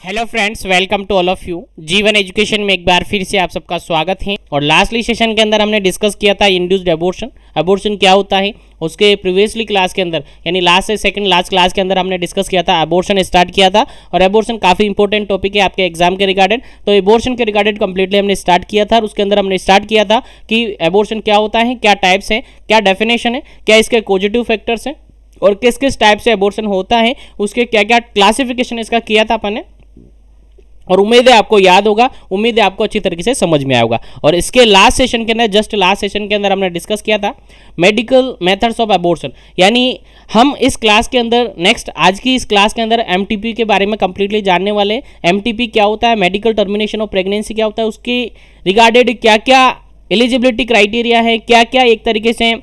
Hello friends, welcome to all of you. Jeevan education में एक बार फिर से आप सबका स्वागत है। और लास्टली सेशन के अंदर हमने डिस्कस किया था इंड्यूस्ड एबॉर्शन। एबॉर्शन क्या होता है, उसके प्रीवियसली क्लास के अंदर यानी लास्ट से सेकंड लास्ट क्लास के अंदर हमने डिस्कस किया था, एबॉर्शन स्टार्ट किया था। और एबॉर्शन काफ़ी इंपॉर्टेंट टॉपिक है आपके एग्जाम के रिगार्डेड। तो एबॉर्शन के रिगार्डेड कंप्लीटली हमने स्टार्ट किया था और उसके अंदर हमने स्टार्ट किया था कि एबॉर्शन क्या होता है, क्या टाइप्स हैं, क्या डेफिनेशन है, क्या इसके पॉजिटिव फैक्टर्स हैं और किस किस टाइप से एबॉर्शन होता है, उसके क्या क्या क्लासिफिकेशन इसका किया था अपन ने। और उम्मीद है आपको याद होगा, उम्मीद है आपको अच्छी तरीके से समझ में आएगा। और इसके लास्ट सेशन के अंदर, जस्ट लास्ट सेशन के अंदर हमने डिस्कस किया था मेडिकल मेथड्स ऑफ एबॉर्शन। यानी हम इस क्लास के अंदर नेक्स्ट आज की इस क्लास के अंदर एमटीपी के बारे में कंप्लीटली जानने वाले हैं। एमटीपी क्या होता है, मेडिकल टर्मिनेशन ऑफ प्रेगनेंसी क्या होता है, उसके रिगार्डेड क्या क्या एलिजिबिलिटी क्राइटेरिया है, क्या क्या एक तरीके से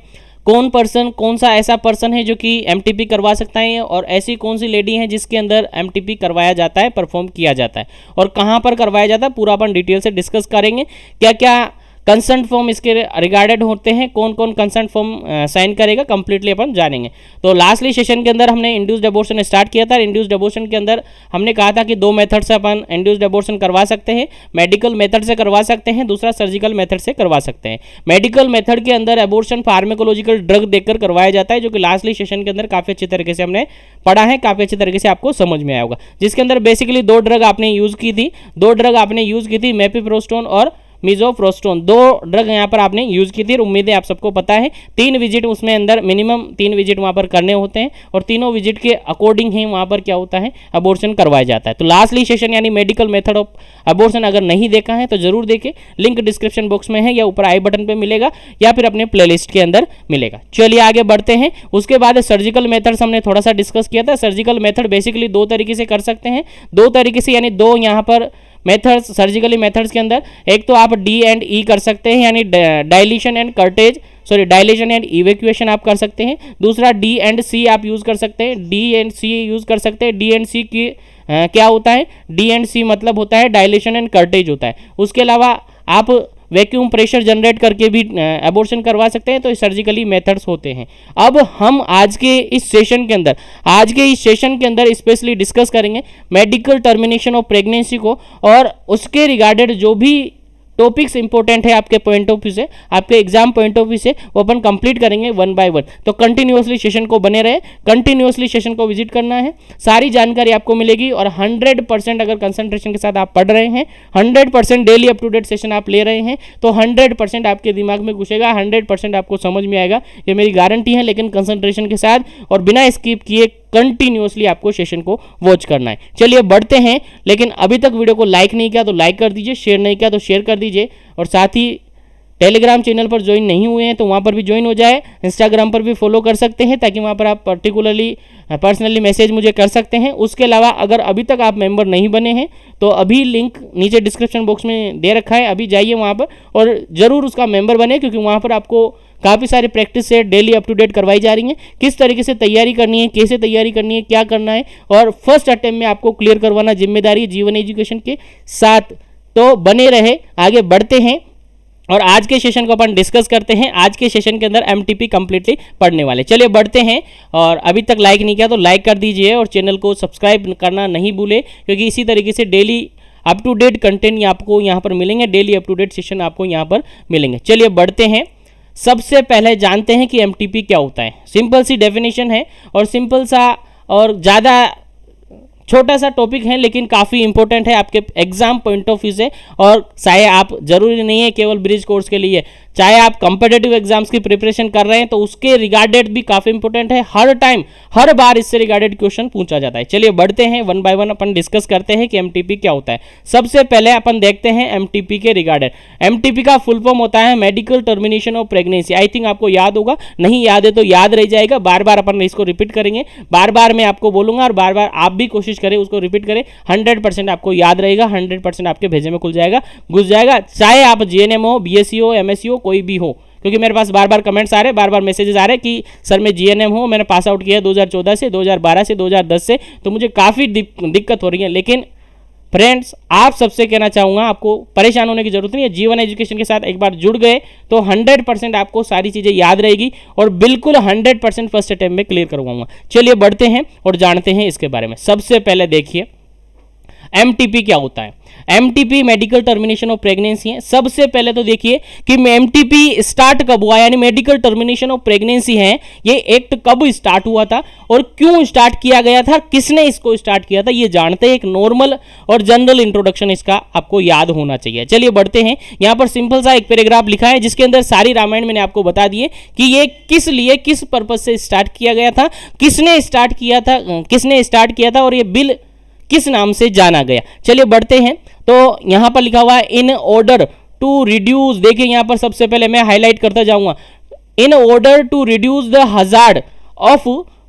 कौन सा ऐसा पर्सन है जो कि एमटीपी करवा सकता है और ऐसी कौन सी लेडी है जिसके अंदर एमटीपी करवाया जाता है, परफॉर्म किया जाता है और कहाँ पर करवाया जाता है, पूरा अपन डिटेल से डिस्कस करेंगे। क्या क्या कंसेंट फॉर्म इसके रिगार्डेड होते हैं, कौन कौन कंसेंट फॉर्म साइन करेगा, कंप्लीटली अपन जानेंगे। तो लास्टली सेशन के अंदर हमने इंड्यूस्ड एबॉर्शन स्टार्ट किया था। इंड्यूस्ड एबॉर्शन के अंदर हमने कहा था कि दो मेथड से अपन इंड्यूस्ड एबॉर्शन करवा सकते हैं, मेडिकल मेथड से करवा सकते हैं, दूसरा सर्जिकल मेथड से करवा सकते हैं। मेडिकल मेथड के अंदर एबॉर्शन फार्माकोलॉजिकल ड्रग देकर करवाया जाता है, जो कि लास्टली सेशन के अंदर काफ़ी अच्छी तरीके से हमने पढ़ा है, काफ़ी अच्छी तरीके से आपको समझ में आया होगा। जिसके अंदर बेसिकली दो ड्रग आपने यूज़ की थी, मेपिप्रोस्टोन और मिजोप्रोस्टोन। दो ड्रग यहाँ पर आपने यूज की थी। उम्मीद है आप सबको पता है 3 विजिट उसमें अंदर मिनिमम 3 विजिट वहाँ पर करने होते हैं और तीनों विजिट के अकॉर्डिंग ही वहाँ पर क्या होता है, अबॉर्शन करवाया जाता है। तो लास्टली सेशन यानी मेडिकल मेथड ऑफ अबॉर्शन अगर नहीं देखा है तो जरूर देखें, लिंक डिस्क्रिप्शन बॉक्स में है या ऊपर आई बटन पर मिलेगा या फिर अपने प्लेलिस्ट के अंदर मिलेगा। चलिए आगे बढ़ते हैं। उसके बाद सर्जिकल मेथड्स हमने थोड़ा सा डिस्कस किया था। सर्जिकल मेथड बेसिकली दो तरीके से कर सकते हैं, दो तरीके से यानी दो यहाँ पर मेथड्स सर्जिकली मेथड्स के अंदर। एक तो आप डी एंड ई कर सकते हैं यानी डायलिशन एंड इवैक्यूएशन आप कर सकते हैं। दूसरा डी एंड सी आप यूज़ कर सकते हैं, डी एंड सी यूज़ कर सकते हैं। डी एंड सी की क्या होता है, डी एंड सी मतलब होता है डायलेशन एंड कर्टेज होता है। उसके अलावा आप वैक्यूम प्रेशर जनरेट करके भी एबॉर्शन करवा सकते हैं। तो सर्जिकली मेथड्स होते हैं। अब हम आज के इस सेशन के अंदर स्पेशली डिस्कस करेंगे मेडिकल टर्मिनेशन ऑफ प्रेगनेंसी को और उसके रिगार्डेड जो भी टॉपिक्स इंपॉर्टेंट है आपके पॉइंट ऑफ व्यू से, आपके एग्जाम पॉइंट ऑफ व्यू से, वो अपन कंप्लीट करेंगे वन बाय वन। तो कंटिन्यूअसली सेशन को बने रहे, कंटिन्यूअसली सेशन को विजिट करना है, सारी जानकारी आपको मिलेगी। और 100% अगर कंसंट्रेशन के साथ आप पढ़ रहे हैं, 100% daily up to date session आप ले रहे हैं तो 100% आपके दिमाग में घुसेगा, 100% आपको समझ में आएगा, ये मेरी गारंटी है। लेकिन कंसंट्रेशन के साथ और बिना स्किप किए कंटिन्यूअसली आपको सेशन को वॉच करना है। चलिए बढ़ते हैं। लेकिन अभी तक वीडियो को लाइक नहीं किया तो लाइक कर दीजिए, शेयर नहीं किया तो शेयर कर दीजिए और साथ ही टेलीग्राम चैनल पर ज्वाइन नहीं हुए हैं तो वहाँ पर भी ज्वाइन हो जाए। इंस्टाग्राम पर भी फॉलो कर सकते हैं ताकि वहाँ पर आप पर्सनली मैसेज मुझे कर सकते हैं। उसके अलावा अगर अभी तक आप मेंबर नहीं बने हैं तो अभी लिंक नीचे डिस्क्रिप्शन बॉक्स में दे रखा है, अभी जाइए वहाँ पर और ज़रूर उसका मेंबर बने, क्योंकि वहाँ पर आपको काफ़ी सारी प्रैक्टिस से डेली अप टू डेट करवाई जा रही हैं। किस तरीके से तैयारी करनी है, कैसे तैयारी करनी है, क्या करना है और फर्स्ट अटेम्प्ट में आपको क्लियर करवाना जिम्मेदारी जीवन एजुकेशन के साथ। तो बने रहे, आगे बढ़ते हैं और आज के सेशन को अपन डिस्कस करते हैं। आज के सेशन के अंदर एमटीपी कंप्लीटली पढ़ने वाले। चलिए बढ़ते हैं। और अभी तक लाइक नहीं किया तो लाइक कर दीजिए और चैनल को सब्सक्राइब करना नहीं भूले, क्योंकि इसी तरीके से daily up to date content आपको यहाँ पर मिलेंगे, daily up to date session आपको यहाँ पर मिलेंगे। चलिए बढ़ते हैं। सबसे पहले जानते हैं कि एमटीपी क्या होता है। सिंपल सी डेफिनेशन है और सिंपल सा और ज़्यादा छोटा सा टॉपिक है लेकिन काफ़ी इंपॉर्टेंट है आपके एग्जाम पॉइंट ऑफ व्यू से। और चाहे आप जरूरी नहीं है केवल ब्रिज कोर्स के लिए, चाहे आप कॉम्पिटिटिव एग्जाम्स की प्रिपरेशन कर रहे हैं तो उसके रिगार्डेड भी काफ़ी इंपॉर्टेंट है। हर टाइम हर बार इससे रिगार्डेड क्वेश्चन पूछा जाता है। चलिए बढ़ते हैं, one by one upon discuss करते हैं कि एमटीपी क्या होता है। सबसे पहले अपन देखते हैं एमटीपी के रिगार्डेड। एमटीपी का फुल फॉर्म होता है medical termination of pregnancy. I think आपको याद होगा, नहीं याद है तो याद रह जाएगा, बार बार अपन इसको रिपीट करेंगे, बार बार मैं आपको बोलूंगा और बार बार आप भी कोशिश करें उसको रिपीट करें। 100% आपको याद रहेगा, 100% आपके भेजे में घुस जाएगा, चाहे आप जीएनएम हो, बीएससी हो, एमएससी हो, कोई भी हो। क्योंकि मेरे पास बार बार कमेंट्स आ रहे हैं, बार बार मैसेजेस आ रहे हैं कि सर मैं जीएनएम हूँ, मैंने पास आउट किया 2014 से, 2012 से, 2010 से, तो मुझे काफ़ी दिक्कत हो रही है। लेकिन फ्रेंड्स आप सबसे कहना चाहूंगा, आपको परेशान होने की जरूरत नहीं है। जीवन एजुकेशन के साथ एक बार जुड़ गए तो 100% आपको सारी चीजें याद रहेगी और बिल्कुल 100% फर्स्ट अटेम्प्ट में क्लियर करवाऊंगा। चलिए बढ़ते हैं और जानते हैं इसके बारे में। सबसे पहले देखिए एमटीपी क्या होता है। MTP medical termination of pregnancy है। सबसे पहले तो देखिए कि एमटीपी स्टार्ट कब हुआ, यानी मेडिकल टर्मिनेशन ऑफ प्रेगनेंसी है, ये एक्ट कब स्टार्ट हुआ था और क्यों स्टार्ट किया गया था, किसने इसको स्टार्ट किया था, ये जानते हैं। एक नॉर्मल और जनरल इंट्रोडक्शन इसका आपको याद होना चाहिए। चलिए बढ़ते हैं। यहां पर सिंपल सा एक पैराग्राफ लिखा है जिसके अंदर सारी रामायण मैंने आपको बता दिए कि ये किस लिए, किस पर्पज से स्टार्ट किया गया था, किसने स्टार्ट किया था और ये बिल किस नाम से जाना गया। चलिए बढ़ते हैं। तो यहां पर लिखा हुआ है इन ऑर्डर टू रिड्यूस, देखिए यहां पर सबसे पहले मैं हाईलाइट करता जाऊंगा, in order to reduce the hazard of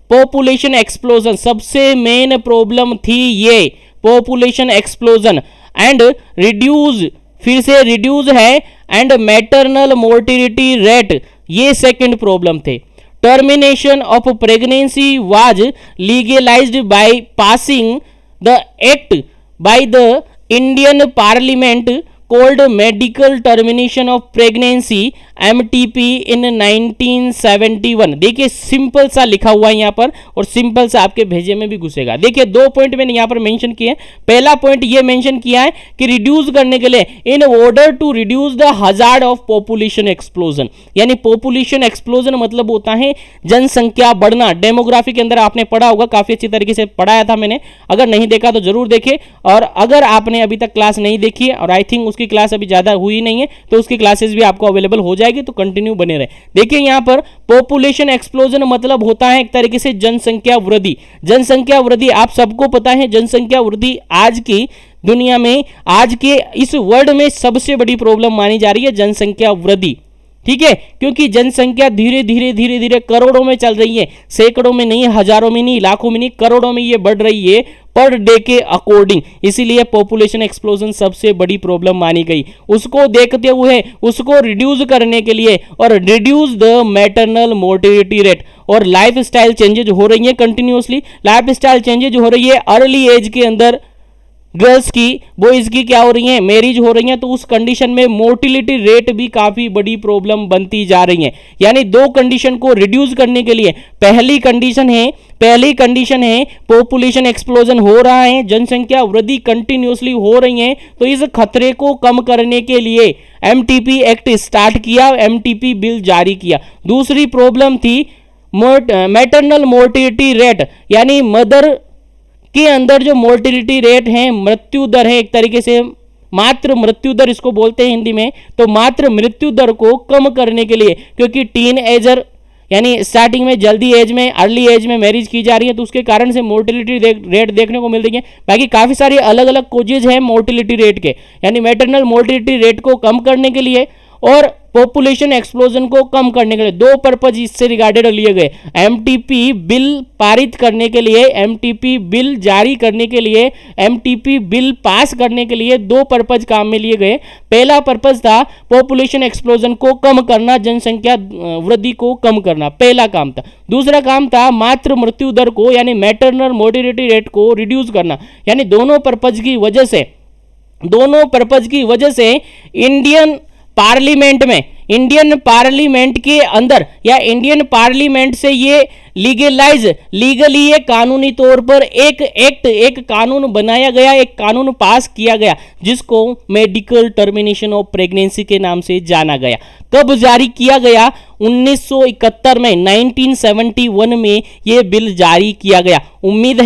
population explosion. सबसे मेन प्रॉब्लम थी ये पॉपुलेशन एक्सप्लोजन एंड रिड्यूस, फिर से रिड्यूस है, एंड मैटरनल मोर्टिलिटी रेट, ये सेकंड प्रॉब्लम थे। Termination of pregnancy was legalised by passing the act by the Indian Parliament called Medical Termination of Pregnancy MTP in 1971। देखिए simple सा लिखा हुआ है यहाँ पर और सिंपल सा आपके भेजे में भी घुसेगा। देखिए दो पॉइंट मैंने यहाँ पर मेंशन किए। पहला पॉइंट ये मेंशन किया है कि रिड्यूस करने के लिए, in order to reduce the hazard of population explosion, यानी पॉपुलेशन एक्सप्लोजन मतलब होता है जनसंख्या बढ़ना। डेमोग्राफी के अंदर आपने पढ़ा होगा, काफी अच्छी तरीके से पढ़ाया था मैंने, अगर नहीं देखा तो जरूर देखे, और अगर आपने अभी तक क्लास नहीं देखी है और आई थिंक उसकी क्लास अभी ज्यादा हुई नहीं है तो उसकी क्लासेस भी आपको अवेलेबल हो जाएगी, तो कंटिन्यू बने रहे। देखिए यहां पर पॉपुलेशन एक्सप्लोजन मतलब होता है एक तरीके से जनसंख्या वृद्धि। जनसंख्या वृद्धि आप सबको पता है, जनसंख्या वृद्धि आज की दुनिया में, आज के इस वर्ल्ड में सबसे बड़ी प्रॉब्लम मानी जा रही है जनसंख्या वृद्धि। ठीक है, क्योंकि जनसंख्या धीरे धीरे करोड़ों में चल रही है, सैकड़ों में नहीं, हजारों में नहीं, लाखों में नहीं, करोड़ों में ये बढ़ रही है पर डे के अकॉर्डिंग। इसीलिए पॉपुलेशन एक्सप्लोजन सबसे बड़ी प्रॉब्लम मानी गई। उसको देखते हुए उसको रिड्यूस करने के लिए, और reduce the maternal mortality rate, और लाइफ स्टाइल चेंजेज हो रही है कंटिन्यूसली, लाइफ स्टाइल चेंजेज हो रही है अर्ली एज के अंदर, गर्ल्स की, बॉयज की क्या हो रही है, मैरिज हो रही है, तो उस कंडीशन में मोर्टिलिटी रेट भी काफी बड़ी प्रॉब्लम बनती जा रही है। यानी दो कंडीशन को रिड्यूस करने के लिए, पहली कंडीशन है पॉपुलेशन एक्सप्लोजन हो रहा है, जनसंख्या वृद्धि कंटिन्यूसली हो रही है, तो इस खतरे को कम करने के लिए एमटीपी एक्ट स्टार्ट किया, एमटीपी बिल जारी किया। दूसरी प्रॉब्लम थी मैटरनल मोर्टिलिटी रेट, यानी मदर के अंदर जो मोर्टिलिटी रेट है, मृत्यु दर है, एक तरीके से मात्र मृत्यु दर इसको बोलते हैं हिंदी में, तो मात्र मृत्यु दर को कम करने के लिए, क्योंकि टीन एजर यानी स्टार्टिंग में जल्दी एज में, अर्ली एज में मैरिज की जा रही है, तो उसके कारण से मोर्टिलिटी रेट देखने को मिल रही है। बाकी काफी सारी अलग अलग कोजेज हैं मोर्टिलिटी रेट के, यानी मैटरनल मोर्टिलिटी रेट को कम करने के लिए और पॉपुलेशन एक्सप्लोजन को कम करने के लिए दो पर्पज इससे रिगार्डेड लिए गए। एमटीपी बिल पारित करने के लिए, एमटीपी बिल जारी करने के लिए, एमटीपी बिल पास करने के लिए दो पर्पज काम में लिए गए। पहला पर्पज था पॉपुलेशन एक्सप्लोजन को कम करना, जनसंख्या वृद्धि को कम करना, पहला काम था। दूसरा काम था मातृ मृत्यु दर को, यानी मैटरनल मोर्टिलिटी रेट को रिड्यूस करना। यानी दोनों पर्पज की वजह से इंडियन पार्लियामेंट के अंदर या इंडियन पार्लियामेंट से ये लीगली ये कानूनी तौर पर एक कानून बनाया गया, एक कानून पास किया गया, जिसको मेडिकल टर्मिनेशन ऑफ प्रेगनेंसी के नाम से जाना गया। कब जारी किया गया? 1971 में, 1971 में ये बिल जारी किया गया। उम्मीद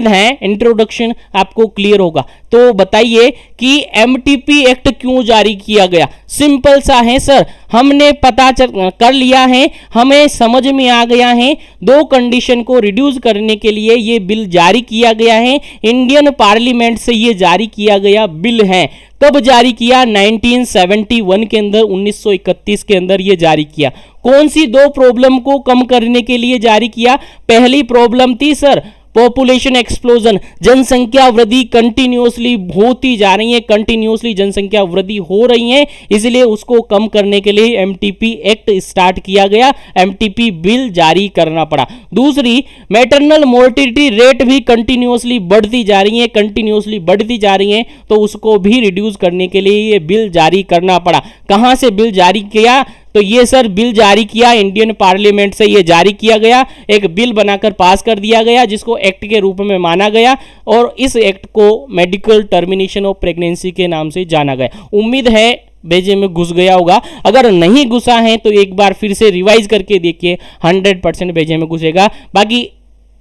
है इंट्रोडक्शन आपको क्लियर होगा। तो बताइए कि एमटीपी एक्ट क्यों जारी किया गया? सिंपल सा है सर, हमने पता कर लिया है, हमें समझ में आ गया है, दो कंडीशन को रिड्यूस करने के लिए ये बिल जारी किया गया है, इंडियन पार्लियामेंट से ये जारी किया गया बिल है। कब जारी किया? 1971 के अंदर, 1931 के अंदर ये जारी किया। कौन सी दो प्रॉब्लम को कम करने के लिए जारी किया? पहली प्रॉब्लम थी सर पॉपुलेशन एक्सप्लोजन, जनसंख्या वृद्धि कंटिन्यूअसली होती जा रही है, कंटिन्यूअसली जनसंख्या वृद्धि हो रही है, इसलिए उसको कम करने के लिए एमटीपी एक्ट स्टार्ट किया गया, एमटीपी बिल जारी करना पड़ा। दूसरी, मैटरनल मोर्टिलिटी रेट भी कंटिन्यूअसली बढ़ती जा रही है, कंटिन्यूअसली बढ़ती जा रही है, तो उसको भी रिड्यूस करने के लिए ये बिल जारी करना पड़ा। कहां से बिल जारी किया? तो ये सर बिल जारी किया इंडियन पार्लियामेंट से, ये जारी किया गया, एक बिल बनाकर पास कर दिया गया जिसको एक्ट के रूप में माना गया, और इस एक्ट को मेडिकल टर्मिनेशन ऑफ प्रेगनेंसी के नाम से जाना गया। उम्मीद है बेजे में घुस गया होगा, अगर नहीं घुसा है तो एक बार फिर से रिवाइज करके देखिए, 100% बेजे में घुसेगा। बाकी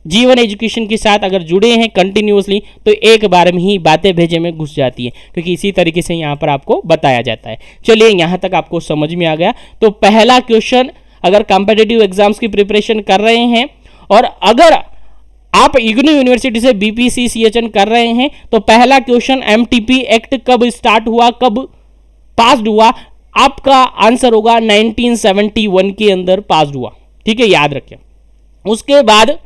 जीवन एजुकेशन के साथ अगर जुड़े हैं कंटिन्यूअसली तो एक बार में ही बातें भेजे में घुस जाती है, क्योंकि इसी तरीके से यहाँ पर आपको बताया जाता है। चलिए यहाँ तक आपको समझ में आ गया। तो पहला क्वेश्चन, अगर कॉम्पिटिटिव एग्जाम्स की प्रिपरेशन कर रहे हैं और अगर आप इग्नू यूनिवर्सिटी से बीपीसी सीएचएन कर रहे हैं, तो पहला क्वेश्चन एमटीपी एक्ट कब स्टार्ट हुआ, कब पास्ड हुआ? आपका आंसर होगा 1971 के अंदर पास्ड हुआ। ठीक है, याद रखें। उसके बाद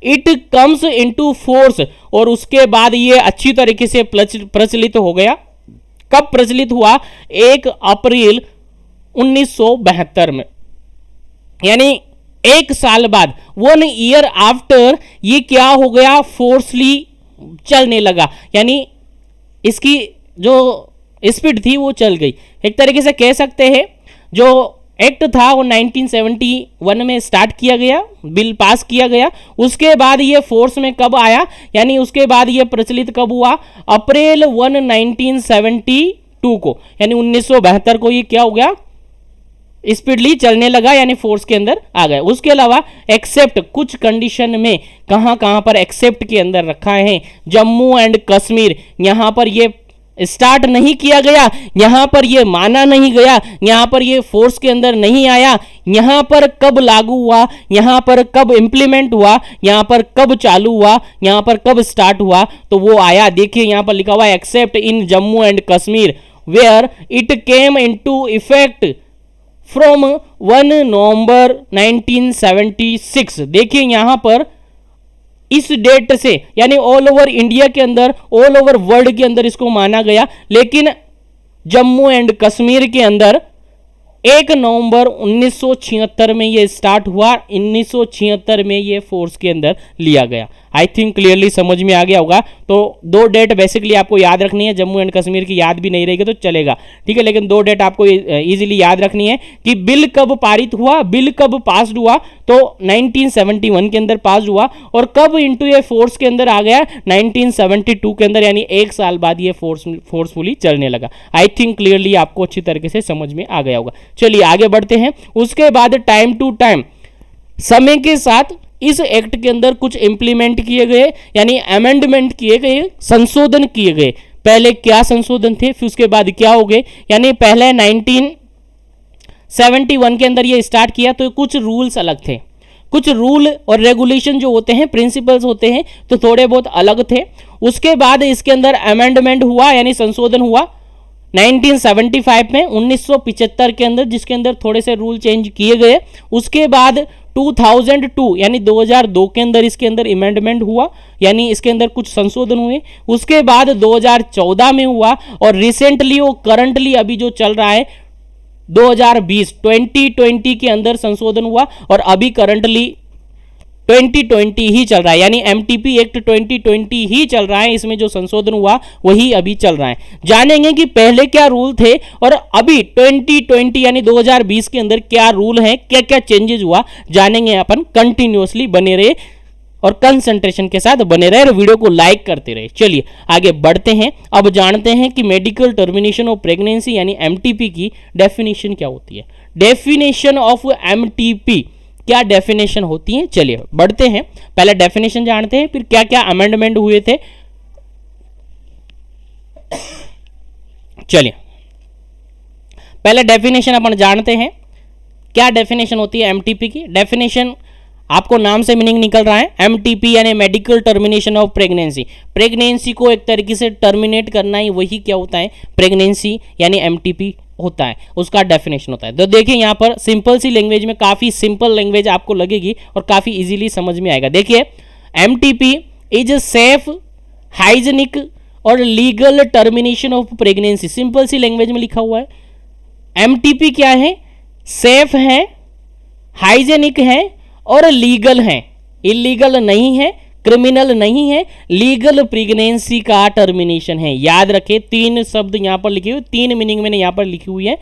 इट कम्स इनटू फोर्स, और उसके बाद ये अच्छी तरीके से प्रचलित हो गया। कब प्रचलित हुआ? 1 अप्रैल 1972 में, यानी एक साल बाद, 1 ईयर आफ्टर ये क्या हो गया, फोर्सली चलने लगा, यानी इसकी जो स्पीड थी वो चल गई। एक तरीके से कह सकते हैं जो एक्ट था वो 1971 में स्टार्ट किया गया, बिल पास किया गया। उसके बाद ये फोर्स में कब आया, यानी उसके बाद ये प्रचलित कब हुआ, अप्रैल 1, 1972 को, यानी 1972 को ये क्या हो गया, स्पीडली चलने लगा, यानी फोर्स के अंदर आ गया। उसके अलावा एक्सेप्ट, कुछ कंडीशन में कहां कहां पर एक्सेप्ट के अंदर रखा है, जम्मू एंड कश्मीर, यहां पर ये स्टार्ट नहीं किया गया, यहां पर यह माना नहीं गया, यहां पर यह फोर्स के अंदर नहीं आया, यहां पर कब लागू हुआ, यहां पर कब इंप्लीमेंट हुआ, यहां पर कब चालू हुआ, यहां पर कब स्टार्ट हुआ, तो वो आया। देखिए यहां पर लिखा हुआ है except in Jammu and Kashmir where it came into effect from 1 November 1976। देखिए यहां पर इस डेट से, यानी ऑल ओवर इंडिया के अंदर, ऑल ओवर वर्ल्ड के अंदर इसको माना गया, लेकिन जम्मू एंड कश्मीर के अंदर 1 नवंबर 1976 में ये स्टार्ट हुआ, 1976 में ये फोर्स के अंदर लिया गया। आई थिंक क्लियरली समझ में आ गया होगा। तो 2 डेट बेसिकली आपको याद रखनी है, जम्मू एंड कश्मीर की याद भी नहीं रहेगी तो चलेगा, ठीक है, लेकिन 2 डेट आपको इजीली याद रखनी है कि बिल कब पारित हुआ, बिल कब पास हुआ, तो 1971 के अंदर पास हुआ, और कब इनटू ये फोर्स के अंदर आ गया, 1972 के अंदर, यानी एक साल बाद ये फोर्सफुली चलने लगा। आई थिंक क्लियरली आपको अच्छी तरीके से समझ में आ गया होगा। चलिए आगे बढ़ते हैं। उसके बाद टाइम टू टाइम, समय के साथ इस एक्ट के अंदर कुछ इंप्लीमेंट किए गए, यानी अमेंडमेंट किए गए, संशोधन किए गए। पहले क्या संशोधन थे, फिर उसके बाद क्या हो गए, यानी पहले 1971 के अंदर ये स्टार्ट किया तो कुछ रूल्स अलग थे, कुछ रूल और रेगुलेशन जो होते हैं, प्रिंसिपल्स होते हैं, तो थोड़े बहुत अलग थे। उसके बाद इसके अंदर अमेंडमेंट हुआ, यानी संशोधन हुआ 1975 में, 1975 के अंदर, जिसके अंदर थोड़े से रूल चेंज किए गए। उसके बाद 2002 यानी 2002 के अंदर इसके अंदर अमेंडमेंट हुआ, यानी इसके अंदर कुछ संशोधन हुए। उसके बाद 2014 में हुआ, और रिसेंटली वो करंटली अभी जो चल रहा है 2020 के अंदर संशोधन हुआ, और अभी करंटली 2020 ही चल रहा है, यानी एमटीपी एक्ट 2020 ही चल रहा है। इसमें जो संशोधन हुआ वही अभी चल रहा है। जानेंगे कि पहले क्या रूल थे और अभी 2020 यानी 2020 के अंदर क्या रूल हैं, क्या क्या चेंजेस हुआ, जानेंगे अपन। कंटिन्यूअसली बने रहे और कंसंट्रेशन के साथ बने रहे और वीडियो को लाइक करते रहे। चलिए आगे बढ़ते हैं। अब जानते हैं कि मेडिकल टर्मिनेशन ऑफ प्रेगनेंसी यानी एमटीपी की डेफिनेशन क्या होती है। डेफिनेशन ऑफ एमटीपी, क्या डेफिनेशन होती है, चलिए बढ़ते हैं। पहले डेफिनेशन जानते हैं, फिर क्या क्या अमेंडमेंट हुए थे। चलिए पहले डेफिनेशन अपन जानते हैं, क्या डेफिनेशन होती है एमटीपी की। डेफिनेशन आपको नाम से मीनिंग निकल रहा है, एमटीपी यानी medical termination of pregnancy. Pregnancy को एक तरीके से टर्मिनेट करना ही वही क्या होता है, प्रेगनेंसी यानी एमटीपी होता है, उसका डेफिनेशन होता है। तो देखिए यहाँ पर सिंपल सी लैंग्वेज में, काफ़ी सिंपल लैंग्वेज आपको लगेगी और काफ़ी इजीली समझ में आएगा। देखिए MTP इज सेफ, हाइजेनिक और legal termination of pregnancy. Simple सी लैंग्वेज में लिखा हुआ है। MTP क्या है? सेफ है, हाइजेनिक है और लीगल है। इलीगल नहीं है, क्रिमिनल नहीं है, लीगल प्रेगनेंसी का टर्मिनेशन है। याद रखें, 3 शब्द यहां पर लिखे हुए, 3 मीनिंग मैंने यहां पर लिखी हुई है।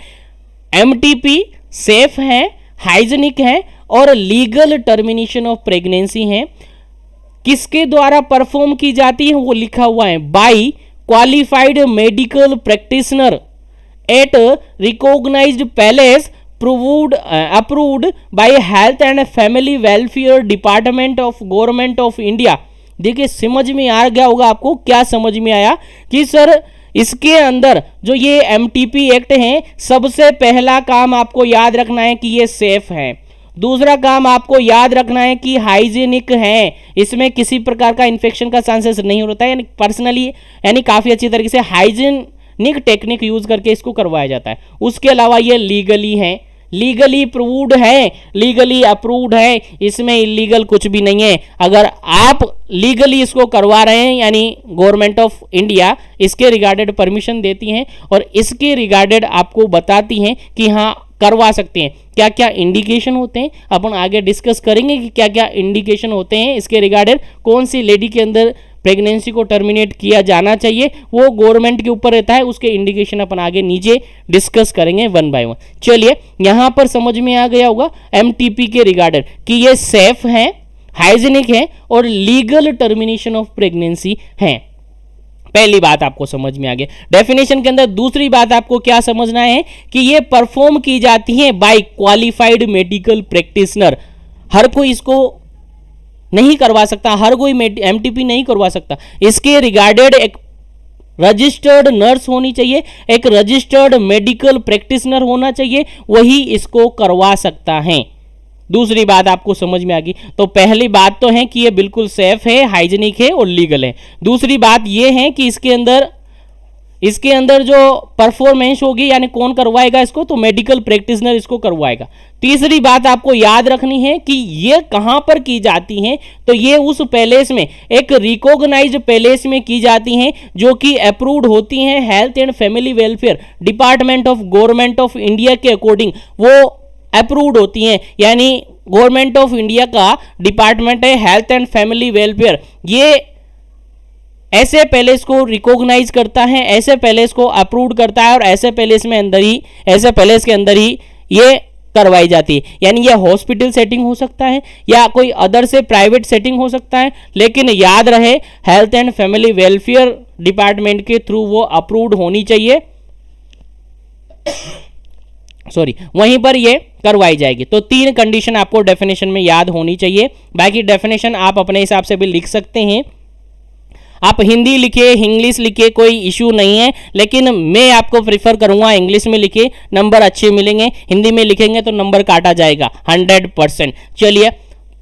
MTP सेफ है, हाइजेनिक है और लीगल टर्मिनेशन ऑफ प्रेगनेंसी है। किसके द्वारा परफॉर्म की जाती है वो लिखा हुआ है, by qualified medical practitioner at recognized place approved by health and family welfare department of government of India. देखिए समझ में आ गया होगा आपको, क्या समझ में आया कि सर इसके अंदर जो ये MTP एक्ट है, सबसे पहला काम आपको याद रखना है कि ये सेफ है। दूसरा काम आपको याद रखना है कि हाइजीनिक है, इसमें किसी प्रकार का इन्फेक्शन का चांसेस नहीं होता है, यानी पर्सनली यानी काफ़ी अच्छी तरीके से हाइजीनिक टेक्निक यूज करके इसको करवाया जाता है। उसके अलावा ये लीगली है, लीगली प्रूव्ड है, लीगली अप्रूव्ड है, इसमें इलीगल कुछ भी नहीं है। अगर आप लीगली इसको करवा रहे हैं यानी गवर्नमेंट ऑफ इंडिया इसके रिगार्डेड परमिशन देती हैं और इसके रिगार्डेड आपको बताती हैं कि हाँ करवा सकते हैं। क्या क्या इंडिकेशन होते हैं अपन आगे डिस्कस करेंगे कि क्या क्या इंडिकेशन होते हैं इसके रिगार्डेड, कौन सी लेडी के अंदर प्रेगनेंसी को टर्मिनेट किया जाना चाहिए, वो गवर्नमेंट के ऊपर रहता है। उसके इंडिकेशन अपन आगे नीचे डिस्कस करेंगे 1 बाय 1। चलिए यहां पर समझ में आ गया होगा MTP के रिगार्डेड कि ये सेफ है, हाइजीनिक है और लीगल टर्मिनेशन ऑफ प्रेगनेंसी है। पहली बात आपको समझ में आ गई। डेफिनेशन के अंदर दूसरी बात आपको क्या समझना है कि ये परफॉर्म की जाती है बाय क्वालिफाइड मेडिकल प्रैक्टिशनर। हर कोई इसको नहीं करवा सकता, हर कोई MTP नहीं करवा सकता। इसके रिगार्डेड एक रजिस्टर्ड नर्स होनी चाहिए, एक रजिस्टर्ड मेडिकल प्रैक्टिशनर होना चाहिए, वही इसको करवा सकता है। दूसरी बात आपको समझ में आ गई। तो पहली बात तो है कि ये बिल्कुल सेफ है, हाइजीनिक है और लीगल है। दूसरी बात ये है कि इसके अंदर जो परफॉर्मेंस होगी यानी कौन करवाएगा इसको, तो मेडिकल प्रैक्टिशनर इसको करवाएगा। तीसरी बात आपको याद रखनी है कि ये कहां पर की जाती हैं, तो ये उस पैलेस में, एक रिकॉग्नाइज्ड पैलेस में की जाती हैं जो कि अप्रूव्ड होती हैं health and family welfare department of government of India के अकॉर्डिंग वो अप्रूव्ड होती हैं। यानी गवर्नमेंट ऑफ इंडिया का डिपार्टमेंट है हेल्थ एंड फैमिली वेलफेयर, ये ऐसे पैलेस को रिकॉग्नाइज करता है, ऐसे पैलेस को अप्रूव्ड करता है और ऐसे पैलेस के अंदर ही ये करवाई जाती है। यानी ये हॉस्पिटल सेटिंग हो सकता है या कोई अदर से प्राइवेट सेटिंग हो सकता है, लेकिन याद रहे health and family welfare department के थ्रू वो अप्रूव्ड होनी चाहिए, वहीं पर ये करवाई जाएगी। तो 3 कंडीशन आपको डेफिनेशन में याद होनी चाहिए। बाकी डेफिनेशन आप अपने हिसाब से भी लिख सकते हैं, आप हिंदी लिखे, इंग्लिश लिखे, कोई इशू नहीं है, लेकिन मैं आपको प्रीफर करूंगा इंग्लिश में लिखे, नंबर अच्छे मिलेंगे। हिंदी में लिखेंगे तो नंबर काटा जाएगा 100%। चलिए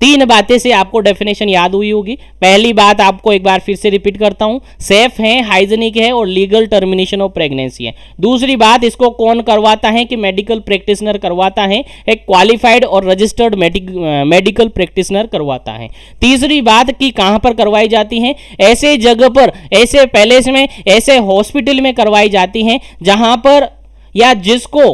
3 बातें से आपको डेफिनेशन याद हुई होगी। पहली बात आपको एक बार फिर से रिपीट करता हूं, सेफ है, हाइजीनिक है और लीगल टर्मिनेशन ऑफ प्रेगनेंसी है। दूसरी बात, इसको कौन करवाता है कि मेडिकल प्रैक्टिशनर करवाता है, एक क्वालिफाइड और रजिस्टर्ड मेडिकल प्रैक्टिशनर करवाता है। तीसरी बात कि कहां पर करवाई जाती है, ऐसे जगह पर, ऐसे पैलेस में, ऐसे हॉस्पिटल में करवाई जाती हैं जहां पर या जिसको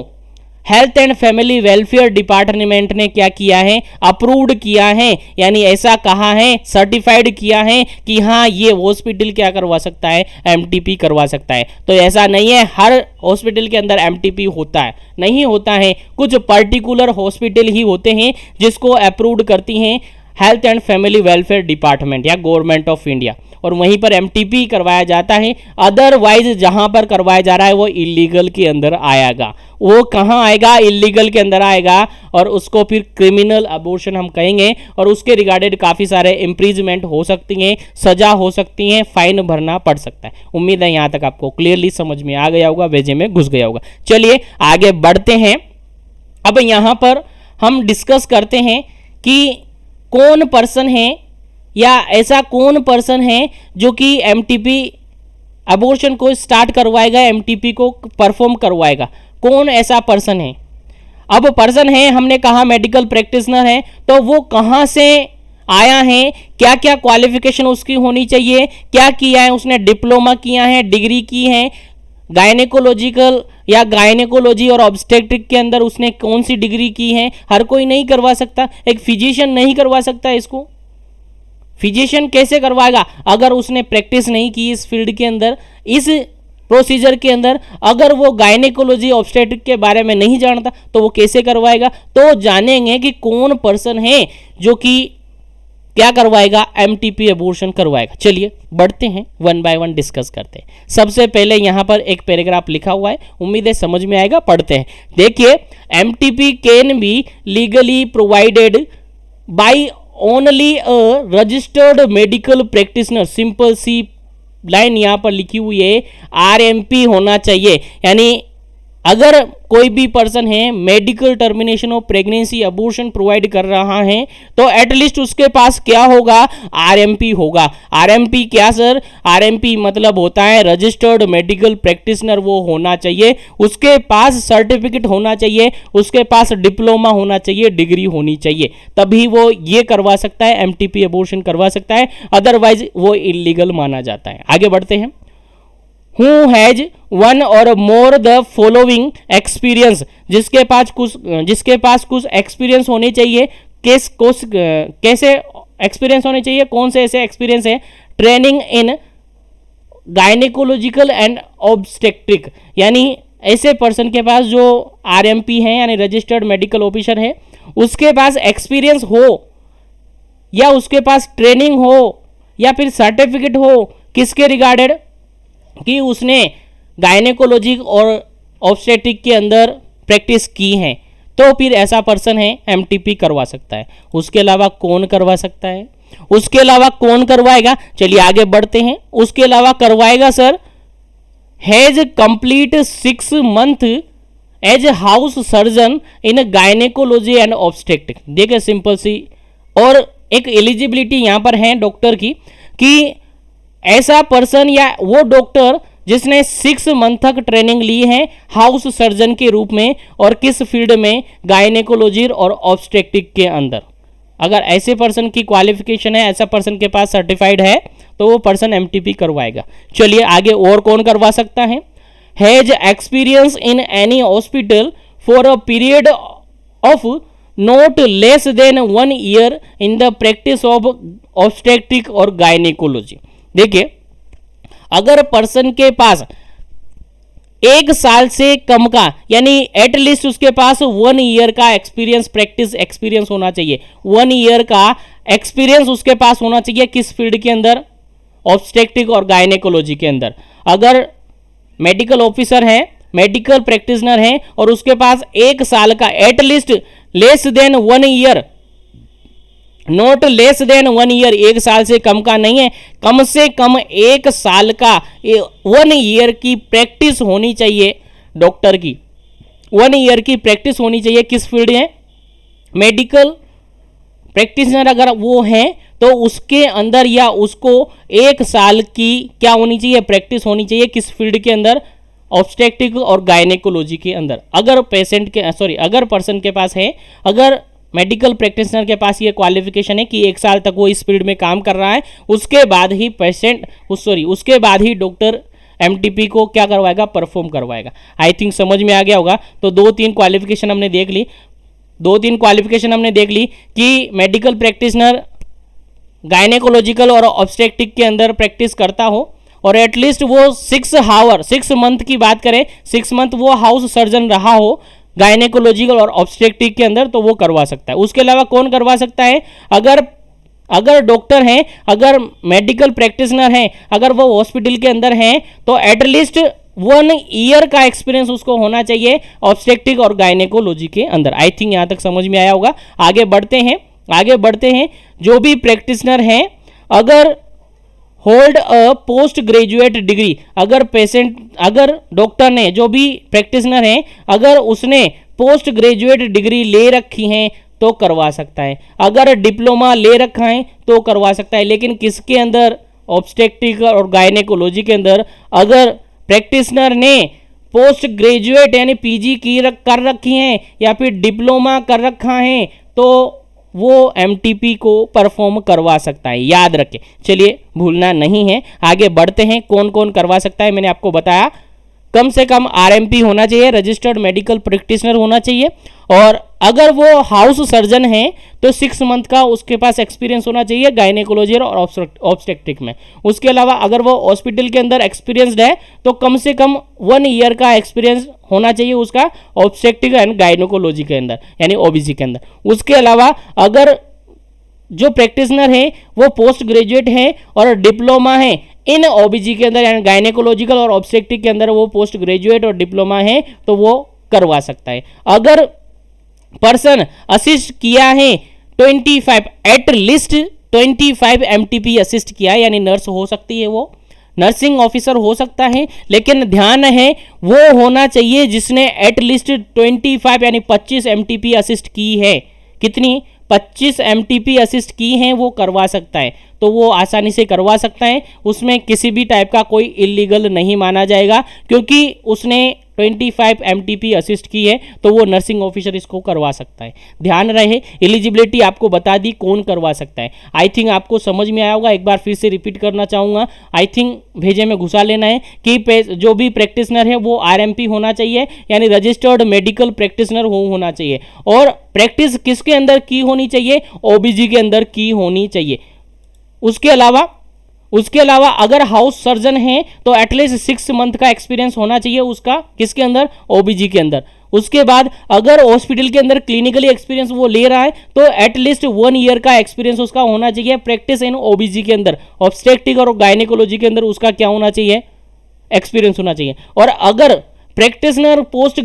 health and family welfare department ने क्या किया है, अप्रूव्ड किया है, यानी ऐसा कहा है, सर्टिफाइड किया है कि हाँ ये हॉस्पिटल क्या करवा सकता है, MTP करवा सकता है। तो ऐसा नहीं है हर हॉस्पिटल के अंदर MTP होता है, नहीं होता है। कुछ पर्टिकुलर हॉस्पिटल ही होते हैं जिसको अप्रूव्ड करती हैं health and family welfare department या गवर्नमेंट ऑफ इंडिया, और वहीं पर MTP करवाया जाता है। अदरवाइज जहां पर करवाया जा रहा है वो इलीगल के अंदर आएगा। वो कहां आएगा, इलीगल के अंदर आएगा, और उसको फिर क्रिमिनल अबॉर्शन हम कहेंगे, और उसके रिगार्डेड काफ़ी सारे इम्प्रीजमेंट हो सकती हैं, सजा हो सकती हैं, फाइन भरना पड़ सकता है। उम्मीद है यहाँ तक आपको क्लियरली समझ में आ गया होगा, वेजे में घुस गया होगा। चलिए आगे बढ़ते हैं। अब यहाँ पर हम डिस्कस करते हैं कि कौन पर्सन है या ऐसा कौन पर्सन है जो कि MTP अबॉर्शन को स्टार्ट करवाएगा, MTP को परफॉर्म करवाएगा। कौन ऐसा पर्सन है? अब पर्सन है, हमने कहा मेडिकल प्रैक्टिशनर है, तो वो कहाँ से आया है, क्या क्या क्वालिफिकेशन उसकी होनी चाहिए, क्या किया है उसने, डिप्लोमा किया है, डिग्री की है, गायनेकोलॉजिकल या गायनेकोलॉजी और ऑब्स्टेट्रिक के अंदर उसने कौन सी डिग्री की है। हर कोई नहीं करवा सकता, एक फिजिशियन नहीं करवा सकता इसको। फिजिशियन कैसे करवाएगा? अगर उसने प्रैक्टिस नहीं की इस फील्ड के अंदर, इस प्रोसीजर के अंदर, अगर वो गायनेकोलॉजी ऑब्स्टेट्रिक के बारे में नहीं जानता तो वो कैसे करवाएगा? तो जानेंगे कि कौन पर्सन है जो कि क्या करवाएगा, एमटीपी एबॉर्शन करवाएगा। चलिए बढ़ते हैं, वन बाय वन डिस्कस करते हैं। सबसे पहले यहाँ पर एक पैराग्राफ लिखा हुआ है, उम्मीद है समझ में आएगा, पढ़ते हैं। देखिए, MTP can be legally provided by only a registered medical practitioner. Simple सी लाइन यहाँ पर लिखी हुई है, आरएमपी होना चाहिए। यानी अगर कोई भी पर्सन है medical termination of pregnancy abortion provide कर रहा है तो एटलीस्ट उसके पास क्या होगा, आरएमपी होगा। आरएमपी क्या सर? आरएमपी मतलब होता है रजिस्टर्ड मेडिकल प्रैक्टिशनर, वो होना चाहिए, उसके पास सर्टिफिकेट होना चाहिए, उसके पास डिप्लोमा होना चाहिए, डिग्री होनी चाहिए, तभी वो ये करवा सकता है, एमटीपी अबॉर्शन करवा सकता है, अदरवाइज वो इलीगल माना जाता है। आगे बढ़ते हैं। Who has one or more the following experience, जिसके पास कुछ एक्सपीरियंस होने चाहिए। कैसे एक्सपीरियंस होने चाहिए? कौन से ऐसे एक्सपीरियंस है? Training in gynaecological and obstetric, यानी ऐसे पर्सन के पास जो आरएमपी है यानी रजिस्टर्ड मेडिकल ऑफिसर है, उसके पास एक्सपीरियंस हो या उसके पास ट्रेनिंग हो या फिर सर्टिफिकेट हो, किसके रिगार्डेड, कि उसने गायनेकोलॉजी और ऑब्स्टेट्रिक के अंदर प्रैक्टिस की है, तो फिर ऐसा पर्सन है एमटीपी करवा सकता है। उसके अलावा कौन करवा सकता है? उसके अलावा कौन करवाएगा? चलिए आगे बढ़ते हैं। उसके अलावा करवाएगा sir, has complete 6 month as house surgeon in gynaecology and obstetric. देखिए सिंपल सी, और एक एलिजिबिलिटी यहाँ पर है डॉक्टर की, कि ऐसा पर्सन या वो डॉक्टर जिसने 6 मंथ तक ट्रेनिंग ली है हाउस सर्जन के रूप में, और किस फील्ड में, गायनेकोलॉजी और ऑब्स्टेट्रिक के अंदर। अगर ऐसे पर्सन की क्वालिफिकेशन है, ऐसा पर्सन के पास सर्टिफाइड है, तो वो पर्सन एमटीपी करवाएगा। चलिए आगे, और कौन करवा सकता है? Has experience in any hospital for a period of not less than 1 year in the practice of obstetric और गायनेकोलॉजी। देखिए, अगर पर्सन के पास 1 साल से कम का, यानी एटलीस्ट उसके पास 1 ईयर का एक्सपीरियंस, प्रैक्टिस एक्सपीरियंस होना चाहिए, 1 ईयर का एक्सपीरियंस उसके पास होना चाहिए, किस फील्ड के अंदर, ऑब्स्टेट्रिक और गायनेकोलॉजी के अंदर। अगर मेडिकल ऑफिसर है, मेडिकल प्रैक्टिशनर है, और उसके पास 1 साल का, at least less than 1 year, not less than 1 year, 1 साल से कम का नहीं है, कम से कम 1 साल का, 1 ईयर की प्रैक्टिस होनी चाहिए डॉक्टर की, 1 ईयर की प्रैक्टिस होनी चाहिए। किस फील्ड है? मेडिकल प्रैक्टिशनर अगर वो है तो उसके अंदर या उसको 1 साल की क्या होनी चाहिए, प्रैक्टिस होनी चाहिए, किस फील्ड के अंदर, ऑब्स्टेट्रिक और गायनेकोलॉजी के अंदर। अगर अगर पर्सन के पास है, अगर मेडिकल प्रैक्टिशनर के पास ये क्वालिफिकेशन है कि 1 साल तक वो इस फील्ड में काम कर रहा है, उसके बाद ही उसके बाद ही डॉक्टर एमटीपी को क्या करवाएगा, परफॉर्म करवाएगा। आई थिंक समझ में आ गया होगा। तो 2-3 क्वालिफिकेशन हमने देख ली, कि मेडिकल प्रैक्टिशनर गायनेकोलॉजिकल और ऑब्स्टेट्रिक के अंदर प्रैक्टिस करता हो, और एटलीस्ट वो 6 मंथ की बात करें, 6 मंथ वो हाउस सर्जन रहा हो गायनेकोलॉजिकल और ऑब्स्टेट्रिक के अंदर, तो वो करवा सकता है। उसके अलावा कौन करवा सकता है? अगर डॉक्टर हैं, अगर मेडिकल प्रैक्टिशनर हैं, अगर वो हॉस्पिटल के अंदर हैं, तो एटलीस्ट 1 ईयर का एक्सपीरियंस उसको होना चाहिए ऑब्स्टेट्रिक और गायनेकोलॉजी के अंदर। आई थिंक यहाँ तक समझ में आया होगा। आगे बढ़ते हैं। जो भी प्रैक्टिशनर हैं, अगर hold a post graduate degree, अगर डॉक्टर ने, जो भी प्रैक्टिशनर है, अगर उसने पोस्ट ग्रेजुएट डिग्री ले रखी है तो करवा सकता है, अगर डिप्लोमा ले रखा है तो करवा सकता है। लेकिन किसके अंदर, ऑब्स्टेट्रिक और गायनेकोलॉजी के अंदर, अगर प्रैक्टिशनर ने पोस्ट ग्रेजुएट यानी पीजी कर रखी है या फिर डिप्लोमा कर रखा है, तो वो एमटीपी को परफॉर्म करवा सकता है, याद रखें। चलिए भूलना नहीं है, आगे बढ़ते हैं। कौन कौन करवा सकता है, मैंने आपको बताया। कम से कम आरएमपी होना चाहिए, रजिस्टर्ड मेडिकल प्रैक्टिशनर होना चाहिए, और अगर वो हाउस सर्जन है तो 6 मंथ का उसके पास एक्सपीरियंस होना चाहिए गायनेकोलॉजी और ऑब्स्टेट्रिक में। उसके अलावा अगर वो हॉस्पिटल के अंदर एक्सपीरियंसड है तो कम से कम 1 ईयर का एक्सपीरियंस होना चाहिए उसका ऑब्स्टेट्रिक एंड गायनेकोलॉजी के अंदर, यानी ओबीजी के अंदर। उसके अलावा अगर जो प्रैक्टिशनर है वो पोस्ट ग्रेजुएट है और डिप्लोमा है इन ओबीजी के अंदर, यानी गायनेकोलॉजिकल और ऑब्स्टेट्रिक के अंदर वो पोस्ट ग्रेजुएट और डिप्लोमा है तो वो करवा सकता है। अगर पर्सन असिस्ट किया है 25 एट लीस्ट 25 एमटीपी असिस्ट किया है, यानी नर्स हो सकती है, वो नर्सिंग ऑफिसर हो सकता है, लेकिन ध्यान है वो होना चाहिए जिसने एट लीस्ट 25 यानी 25 एमटीपी असिस्ट की है। कितनी? 25 एमटीपी असिस्ट की हैं, वो करवा सकता है। तो वो आसानी से करवा सकता है, उसमें किसी भी टाइप का कोई इलीगल नहीं माना जाएगा, क्योंकि उसने 25 एमटीपी असिस्ट की है तो वो नर्सिंग ऑफिसर इसको करवा सकता है। ध्यान रहे, एलिजिबिलिटी आपको बता दी कौन करवा सकता है। आई थिंक आपको समझ में आया होगा, एक बार फिर से रिपीट करना चाहूँगा। आई थिंक भेजे में घुसा लेना है कि जो भी प्रैक्टिशनर है वो आरएमपी होना चाहिए, यानी रजिस्टर्ड मेडिकल प्रैक्टिशनर होना चाहिए, और प्रैक्टिस किसके अंदर की होनी चाहिए? ओबीजी के अंदर की होनी चाहिए। उसके अलावा अगर हाउस सर्जन है तो एटलीस्ट 6 मंथ का एक्सपीरियंस होना चाहिए उसका, किसके अंदर? ओबीजी के अंदर। उसके बाद अगर हॉस्पिटल के अंदर क्लिनिकली एक्सपीरियंस वो ले रहा है तो एटलीस्ट 1 ईयर का एक्सपीरियंस उसका होना चाहिए प्रैक्टिस इन ओबीजी के अंदर। ऑब्स्टेट्रिक और गायनेकोलॉजी के अंदर उसका क्या होना चाहिए? एक्सपीरियंस होना चाहिए। और अगर प्रैक्टिशनर पोस्ट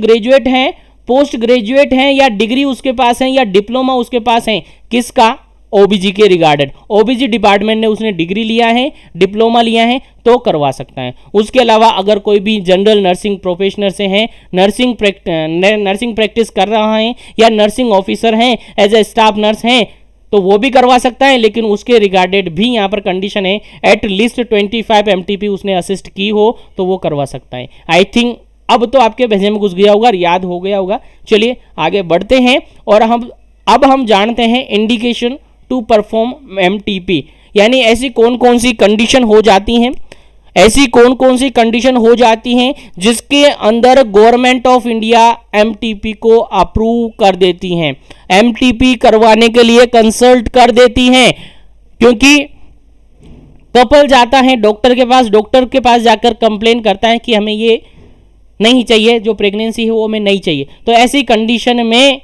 ग्रेजुएट हैं या डिग्री उसके पास है या डिप्लोमा उसके पास है, किसका? ओबीजी के रिगार्डेड, ओबीजी डिपार्टमेंट ने उसने डिग्री लिया है, डिप्लोमा लिया है तो करवा सकता है। उसके अलावा अगर कोई भी जनरल नर्सिंग प्रोफेशनल से हैं, नर्सिंग प्रैक्टिस कर रहा है या नर्सिंग ऑफिसर हैं, एज ए स्टाफ नर्स हैं, तो वो भी करवा सकता है, लेकिन उसके रिगार्डेड भी यहाँ पर कंडीशन है एट लीस्ट 25 एमटीपी उसने असिस्ट की हो तो वो करवा सकता है। आई थिंक अब तो आपके भेजे में घुस गया होगा, याद हो गया होगा। चलिए आगे बढ़ते हैं और अब हम जानते हैं इंडिकेशन टू परफॉर्म एमटीपी, यानी ऐसी कौन कौन सी कंडीशन हो जाती हैं, जिसके अंदर गवर्नमेंट ऑफ इंडिया एमटीपी को अप्रूव कर देती हैं, एमटीपी करवाने के लिए कंसल्ट कर देती हैं। क्योंकि कपल जाता है डॉक्टर के पास जाकर कंप्लेन करता है कि हमें ये नहीं चाहिए, जो प्रेगनेंसी है वो हमें नहीं चाहिए, तो ऐसी कंडीशन में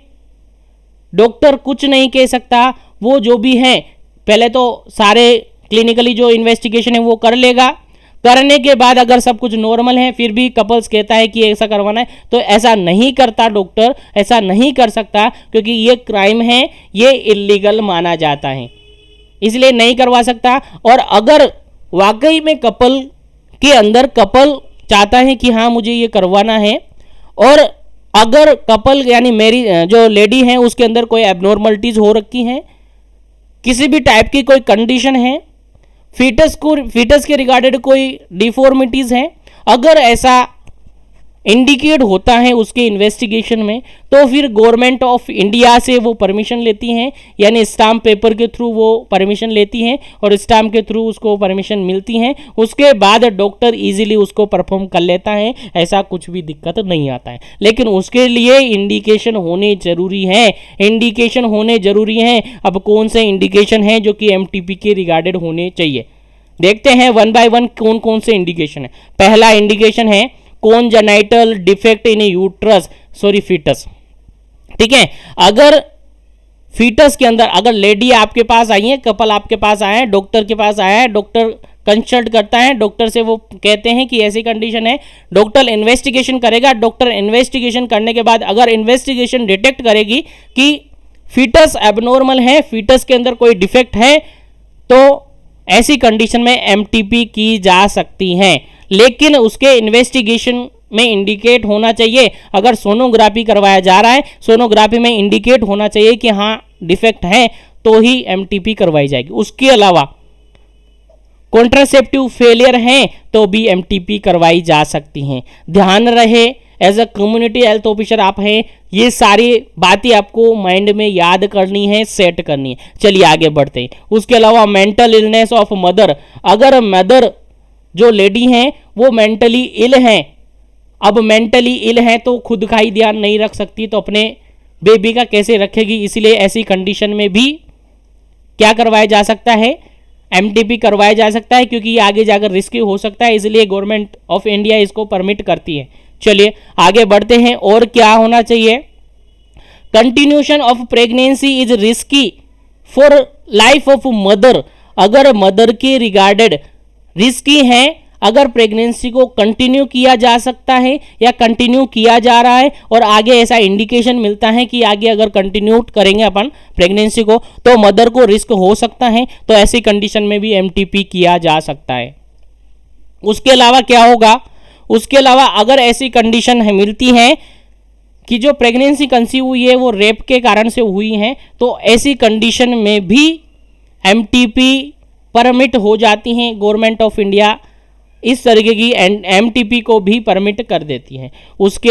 डॉक्टर कुछ नहीं कह सकता। वो जो भी है पहले तो सारे क्लिनिकली जो इन्वेस्टिगेशन है वो कर लेगा, करने के बाद अगर सब कुछ नॉर्मल है फिर भी कपल्स कहता है कि ऐसा करवाना है, तो ऐसा नहीं करता डॉक्टर, ऐसा नहीं कर सकता, क्योंकि ये क्राइम है, ये इलीगल माना जाता है, इसलिए नहीं करवा सकता। और अगर वाकई में कपल कपल चाहता है कि हाँ मुझे ये करवाना है, और अगर कपल यानी मेरी जो लेडी है उसके अंदर कोई एबनॉर्मलिटीज हो रखी हैं, किसी भी टाइप की कोई कंडीशन है, फीटस के रिगार्डेड कोई डिफॉर्मिटीज है, अगर ऐसा इंडिकेट होता है उसके इन्वेस्टिगेशन में, तो फिर गवर्नमेंट ऑफ इंडिया से वो परमिशन लेती हैं, यानी स्टाम्प पेपर के थ्रू वो परमिशन लेती हैं और स्टाम्प के थ्रू उसको परमिशन मिलती हैं। उसके बाद डॉक्टर इजीली उसको परफॉर्म कर लेता है, ऐसा कुछ भी दिक्कत नहीं आता है, लेकिन उसके लिए इंडिकेशन होने जरूरी है। अब कौन से इंडिकेशन है जो कि एमटीपी के रिगार्डेड होने चाहिए, देखते हैं 1 बाय 1 कौन कौन से इंडिकेशन है। पहला इंडिकेशन है कॉन्जेनाइटल डिफेक्ट इन फीटस। ठीक है, अगर फीटस के अंदर अगर लेडी आपके पास आई है, कपल आपके पास आया है, डॉक्टर के पास आया है, डॉक्टर कंसल्ट करता है, डॉक्टर से वो कहते हैं कि ऐसी कंडीशन है, डॉक्टर इन्वेस्टिगेशन करेगा। डॉक्टर इन्वेस्टिगेशन करने के बाद अगर इन्वेस्टिगेशन डिटेक्ट करेगी कि फीटस एबनॉर्मल है, फीटस के अंदर कोई डिफेक्ट है, तो ऐसी कंडीशन में एमटीपी की जा सकती है, लेकिन उसके इन्वेस्टिगेशन में इंडिकेट होना चाहिए। अगर सोनोग्राफी करवाया जा रहा है, सोनोग्राफी में इंडिकेट होना चाहिए कि हाँ डिफेक्ट है, तो ही एमटीपी करवाई जाएगी। उसके अलावा कॉन्ट्रासेप्टिव फेलियर है तो भी एमटीपी करवाई जा सकती हैं। ध्यान रहे as a community health officer आप हैं, ये सारी बातें आपको माइंड में याद करनी है, सेट करनी है। चलिए आगे बढ़ते हैं। उसके अलावा मेंटल इलनेस ऑफ मदर, अगर मदर जो लेडी हैं वो मेंटली इल हैं, अब मेंटली इल हैं तो खुद का ही ध्यान नहीं रख सकती तो अपने बेबी का कैसे रखेगी, इसलिए ऐसी कंडीशन में भी क्या करवाया जा सकता है, एमटीपी करवाया जा सकता है, क्योंकि ये आगे जाकर रिस्की हो सकता है, इसलिए गवर्नमेंट ऑफ इंडिया इसको परमिट करती है। चलिए आगे बढ़ते हैं। और क्या होना चाहिए, continuation of pregnancy is risky for life of mother, अगर मदर के रिगार्डेड रिस्की है, अगर प्रेगनेंसी को कंटिन्यू किया जा सकता है या कंटिन्यू किया जा रहा है और आगे ऐसा इंडिकेशन मिलता है कि आगे अगर कंटिन्यू करेंगे अपन प्रेगनेंसी को तो मदर को रिस्क हो सकता है, तो ऐसी कंडीशन में भी एमटीपी किया जा सकता है। उसके अलावा क्या होगा, उसके अलावा अगर ऐसी कंडीशन है मिलती है कि जो प्रेगनेंसी कंसीव हुई है वो रेप के कारण से हुई है, तो ऐसी कंडीशन में भी एमटीपी परमिट हो जाती हैं। गवर्नमेंट ऑफ इंडिया इस तरीके की एमटीपी को भी परमिट कर देती है। उसके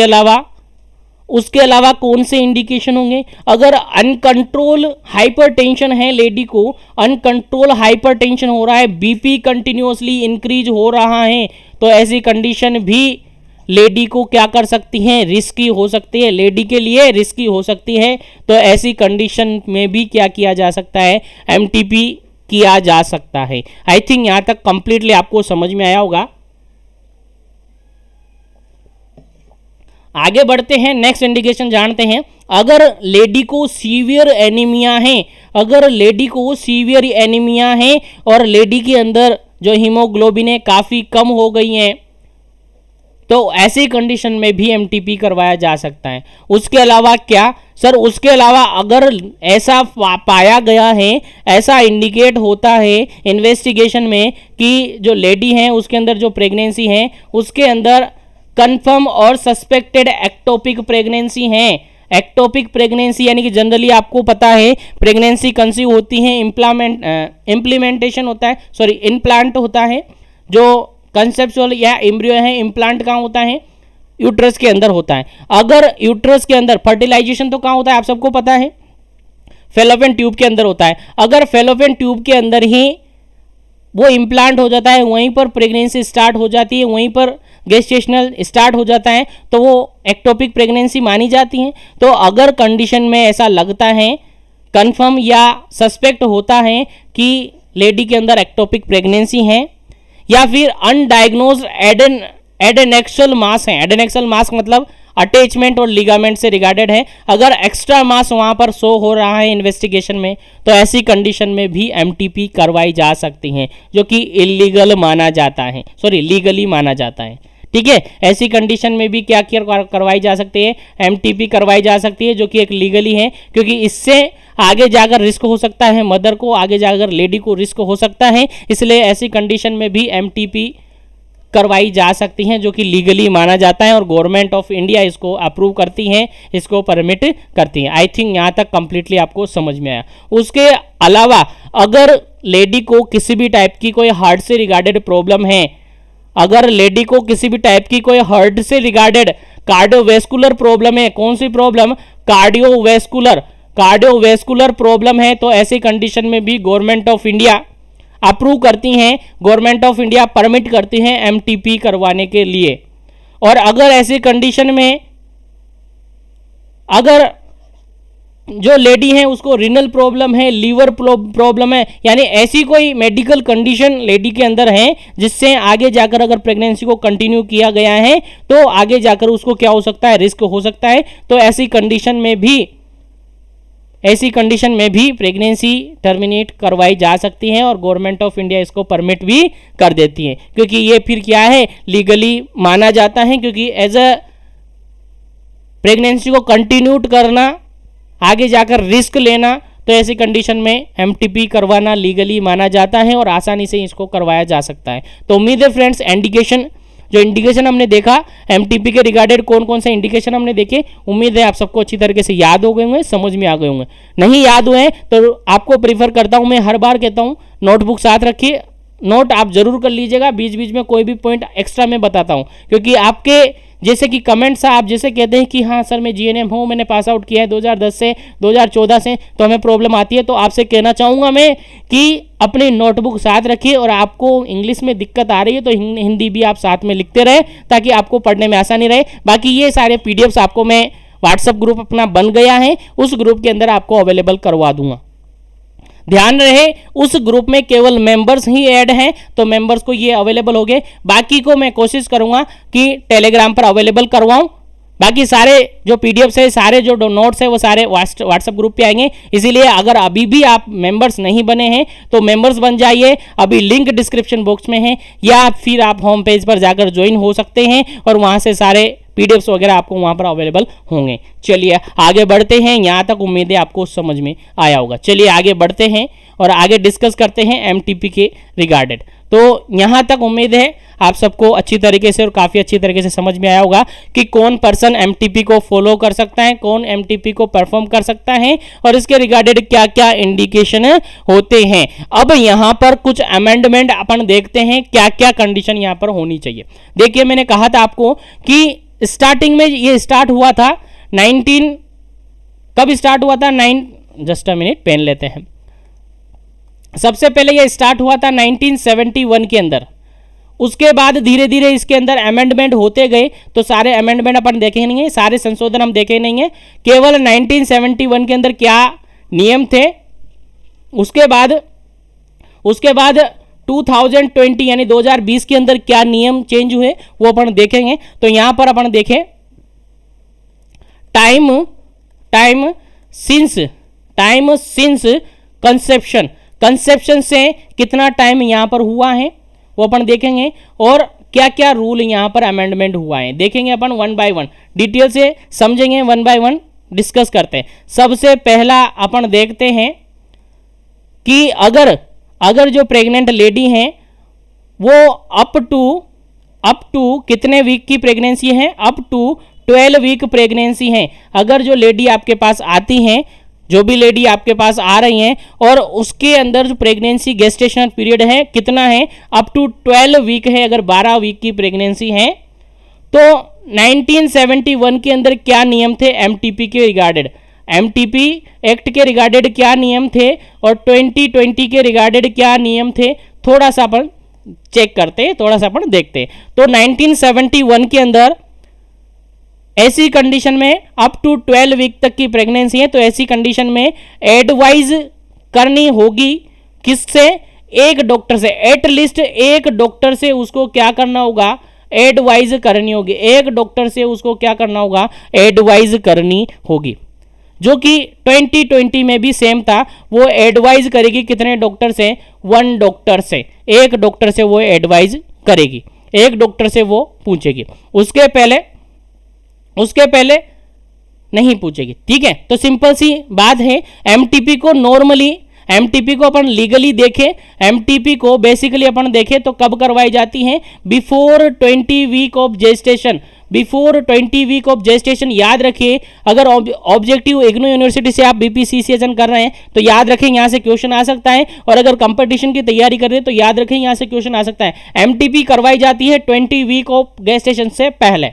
अलावा कौन से इंडिकेशन होंगे, अगर अनकंट्रोल हाइपरटेंशन है, लेडी को अनकंट्रोल हाइपरटेंशन हो रहा है, बीपी कंटिन्यूअसली इंक्रीज हो रहा है, तो ऐसी कंडीशन भी लेडी को क्या कर सकती हैं, रिस्की हो सकती है, लेडी के लिए रिस्की हो सकती है। तो ऐसी कंडीशन में भी क्या किया जा सकता है, एमटीपी किया जा सकता है। आई थिंक यहां तक कंप्लीटली आपको समझ में आया होगा। आगे बढ़ते हैं, नेक्स्ट इंडिकेशन जानते हैं। अगर लेडी को सीवियर एनीमिया है, अगर लेडी को सीवियर एनीमिया है और लेडी के अंदर जो हीमोग्लोबिन है काफ़ी कम हो गई है, तो ऐसी कंडीशन में भी एमटीपी करवाया जा सकता है। उसके अलावा क्या सर, उसके अलावा अगर ऐसा पाया गया है, ऐसा इंडिकेट होता है इन्वेस्टिगेशन में कि जो लेडी है उसके अंदर जो प्रेगनेंसी है उसके अंदर कंफर्म और सस्पेक्टेड एक्टोपिक प्रेगनेंसी है। एक्टोपिक प्रेगनेंसी यानी कि जनरली आपको पता है प्रेगनेंसी कंसीव होती है, इम्प्लीमेंटेशन होता है, सॉरी इम्प्लांट होता है, जो कंसेप्चुअल या एम्ब्रियो है, इम्प्लांट कहाँ होता है, यूट्रस के अंदर होता है। अगर यूट्रस के अंदर फर्टिलाइजेशन तो कहाँ होता है आप सबको पता है, फेलोपियन ट्यूब के अंदर होता है। अगर फेलोपियन ट्यूब के अंदर ही वो इम्प्लांट हो जाता है, वहीं पर प्रेगनेंसी स्टार्ट हो जाती है, वहीं पर गेस्टेशनल स्टार्ट हो जाता है, तो वो एक्टोपिक प्रेगनेंसी मानी जाती है। तो अगर कंडीशन में ऐसा लगता है, कंफर्म या सस्पेक्ट होता है कि लेडी के अंदर एक्टोपिक प्रेगनेंसी है, या फिर अनडायग्नोज्ड एडेनेक्सल मास है, एडेनेक्सल मास मतलब अटैचमेंट और लिगामेंट से रिगार्डेड है, अगर एक्स्ट्रा मास वहां पर शो हो रहा है इन्वेस्टिगेशन में, तो ऐसी कंडीशन में भी एमटीपी करवाई जा सकती हैं, जो कि इलीगल माना जाता है, सॉरी लीगली माना जाता है। ठीक है, ऐसी कंडीशन में भी क्या करवाई जा सकती है, एमटीपी करवाई जा सकती है, जो कि एक लीगली है, क्योंकि इससे आगे जाकर रिस्क हो सकता है मदर को, आगे जाकर लेडी को रिस्क हो सकता है, इसलिए ऐसी कंडीशन में भी एमटीपी करवाई जा सकती हैं, जो कि लीगली माना जाता है और गवर्नमेंट ऑफ इंडिया इसको अप्रूव करती है, इसको परमिट करती है। आई थिंक यहाँ तक कंप्लीटली आपको समझ में आया। उसके अलावा अगर लेडी को किसी भी टाइप की कोई हार्ट से रिगार्डेड प्रॉब्लम है, अगर लेडी को किसी भी टाइप की कोई हार्ट से रिगार्डेड कार्डियोवैस्कुलर प्रॉब्लम है, कौन सी प्रॉब्लम, कार्डियोवैस्कुलर प्रॉब्लम है, तो ऐसी कंडीशन में भी गवर्नमेंट ऑफ इंडिया अप्रूव करती हैं, गवर्नमेंट ऑफ इंडिया परमिट करती हैं एमटीपी करवाने के लिए। और अगर ऐसी कंडीशन में अगर जो लेडी है उसको रिनल प्रॉब्लम है, लीवर प्रॉब्लम है, यानी ऐसी कोई मेडिकल कंडीशन लेडी के अंदर है जिससे आगे जाकर अगर प्रेगनेंसी को कंटिन्यू किया गया है तो आगे जाकर उसको क्या हो सकता है, रिस्क हो सकता है, तो ऐसी कंडीशन में भी प्रेगनेंसी टर्मिनेट करवाई जा सकती है और गवर्नमेंट ऑफ इंडिया इसको परमिट भी कर देती है, क्योंकि ये फिर क्या है, लीगली माना जाता है, क्योंकि एज अ प्रेगनेंसी को कंटिन्यू करना, आगे जाकर रिस्क लेना, तो ऐसी कंडीशन में एमटीपी करवाना लीगली माना जाता है और आसानी से इसको करवाया जा सकता है। तो उम्मीद है फ्रेंड्स, इंडिकेशन हमने देखा एमटीपी के रिगार्डेड, कौन कौन से इंडिकेशन हमने देखे, उम्मीद है आप सबको अच्छी तरीके से याद हो गए होंगे, समझ में आ गए होंगे। नहीं याद हुए तो आपको प्रीफर करता हूं, मैं हर बार कहता हूं नोटबुक साथ रखिए, नोट आप जरूर कर लीजिएगा, बीच बीच में कोई भी पॉइंट एक्स्ट्रा मैं बताता हूं, क्योंकि आपके जैसे कि कमेंट्स आप जैसे कहते हैं कि हाँ सर मैं जीएनएम हूँ, मैंने पास आउट किया है 2010 से 2014 से, तो हमें प्रॉब्लम आती है। तो आपसे कहना चाहूँगा मैं कि अपनी नोटबुक साथ रखिए, और आपको इंग्लिश में दिक्कत आ रही है तो हिंदी भी आप साथ में लिखते रहे ताकि आपको पढ़ने में आसानी रहे। बाकी ये सारे पीडीएफ्स आपको मैं व्हाट्सएप ग्रुप अपना बन गया है, उस ग्रुप के अंदर आपको अवेलेबल करवा दूंगा। ध्यान रहे उस ग्रुप में केवल मेंबर्स ही ऐड हैं, तो मेंबर्स को ये अवेलेबल हो गए। बाकी को मैं कोशिश करूंगा कि टेलीग्राम पर अवेलेबल करवाऊं। बाकी सारे जो पीडीएफ्स है, सारे जो नोट्स है वो सारे व्हाट्सएप ग्रुप पे आएंगे। इसीलिए अगर अभी भी आप मेंबर्स नहीं बने हैं तो मेंबर्स बन जाइए। अभी लिंक डिस्क्रिप्शन बॉक्स में है, या फिर आप होम पेज पर जाकर ज्वाइन हो सकते हैं और वहां से सारे पीडीएफ्स वगैरह आपको वहां पर अवेलेबल होंगे। चलिए आगे बढ़ते हैं। यहाँ तक उम्मीद है आपको समझ में आया होगा। चलिए आगे बढ़ते हैं और आगे डिस्कस करते हैं एमटीपी के रिगार्डेड। तो यहाँ तक उम्मीद है आप सबको अच्छी तरीके से और काफ़ी अच्छी तरीके से समझ में आया होगा कि कौन पर्सन एमटीपी को फॉलो कर सकता है, कौन एमटीपी को परफॉर्म कर सकता है, और इसके रिगार्डेड क्या क्या इंडिकेशन होते हैं। अब यहाँ पर कुछ अमेंडमेंट अपन देखते हैं, क्या क्या कंडीशन यहाँ पर होनी चाहिए। देखिए मैंने कहा था आपको कि स्टार्टिंग में ये स्टार्ट हुआ था 19, कब स्टार्ट हुआ था? जस्ट अ मिनट, पेन लेते हैं। सबसे पहले ये स्टार्ट हुआ था 1971 के अंदर। उसके बाद धीरे धीरे इसके अंदर अमेंडमेंट होते गए, तो सारे अमेंडमेंट अपन देखे नहीं है, सारे संशोधन हम देखे नहीं है, केवल 1971 के अंदर क्या नियम थे। उसके बाद 2020 यानी 2020 के अंदर क्या नियम चेंज हुए वो अपन देखेंगे। तो यहां पर अपन देखें टाइम सिंस कंसेप्शन से कितना टाइम यहां पर हुआ है वो अपन देखेंगे, और क्या क्या रूल यहां पर अमेंडमेंट हुआ है देखेंगे अपन वन बाय वन, डिटेल से समझेंगे, वन बाय वन डिस्कस करते हैं। सबसे पहला अपन देखते हैं कि अगर जो प्रेग्नेंट लेडी हैं वो अप टू कितने वीक की प्रेगनेंसी है? अप टू 12 वीक प्रेगनेंसी है। अगर जो लेडी आपके पास आती हैं, जो भी लेडी आपके पास आ रही हैं, और उसके अंदर जो प्रेगनेंसी गेस्टेशनल पीरियड है कितना है? अप टू 12 वीक है। अगर 12 वीक की प्रेगनेंसी है तो 1971 के अंदर क्या नियम थे एमटीपी के रिगार्डेड, एमटीपी एक्ट के रिगार्डेड क्या नियम थे, और 2020 के रिगार्डेड क्या नियम थे, थोड़ा सा अपन चेक करते हैं, थोड़ा सा अपन देखते हैं। तो 1971 के अंदर ऐसी कंडीशन में अप टू 12 वीक तक की प्रेगनेंसी है, तो ऐसी कंडीशन में एडवाइज करनी होगी किससे? एक डॉक्टर से। एटलीस्ट एक डॉक्टर से उसको क्या करना होगा? एडवाइज करनी होगी। एक डॉक्टर से उसको क्या करना होगा? एडवाइज करनी होगी, जो कि 2020 में भी सेम था। वो एडवाइज करेगी कितने डॉक्टर से? 1 डॉक्टर से। एक डॉक्टर से वो एडवाइज करेगी, एक डॉक्टर से वो पूछेगी, उसके पहले नहीं पूछेगी। ठीक है, तो सिंपल सी बात है। एमटीपी को नॉर्मली, एमटीपी को अपन लीगली देखें, एमटीपी को बेसिकली अपन देखें तो कब करवाई जाती है? Before 20 week of gestation. Before 20 week of gestation. याद रखिए, अगर ऑब्जेक्टिव इग्नू यूनिवर्सिटी से आप बीपीसीसीएचएन कर रहे हैं तो याद रखें यहाँ से क्वेश्चन आ सकता है, और अगर कंपटीशन की तैयारी कर रहे हैं तो याद रखें यहाँ से क्वेश्चन आ सकता है। एमटीपी करवाई जाती है 20 वीक ऑफ जेस्टेशन से पहले।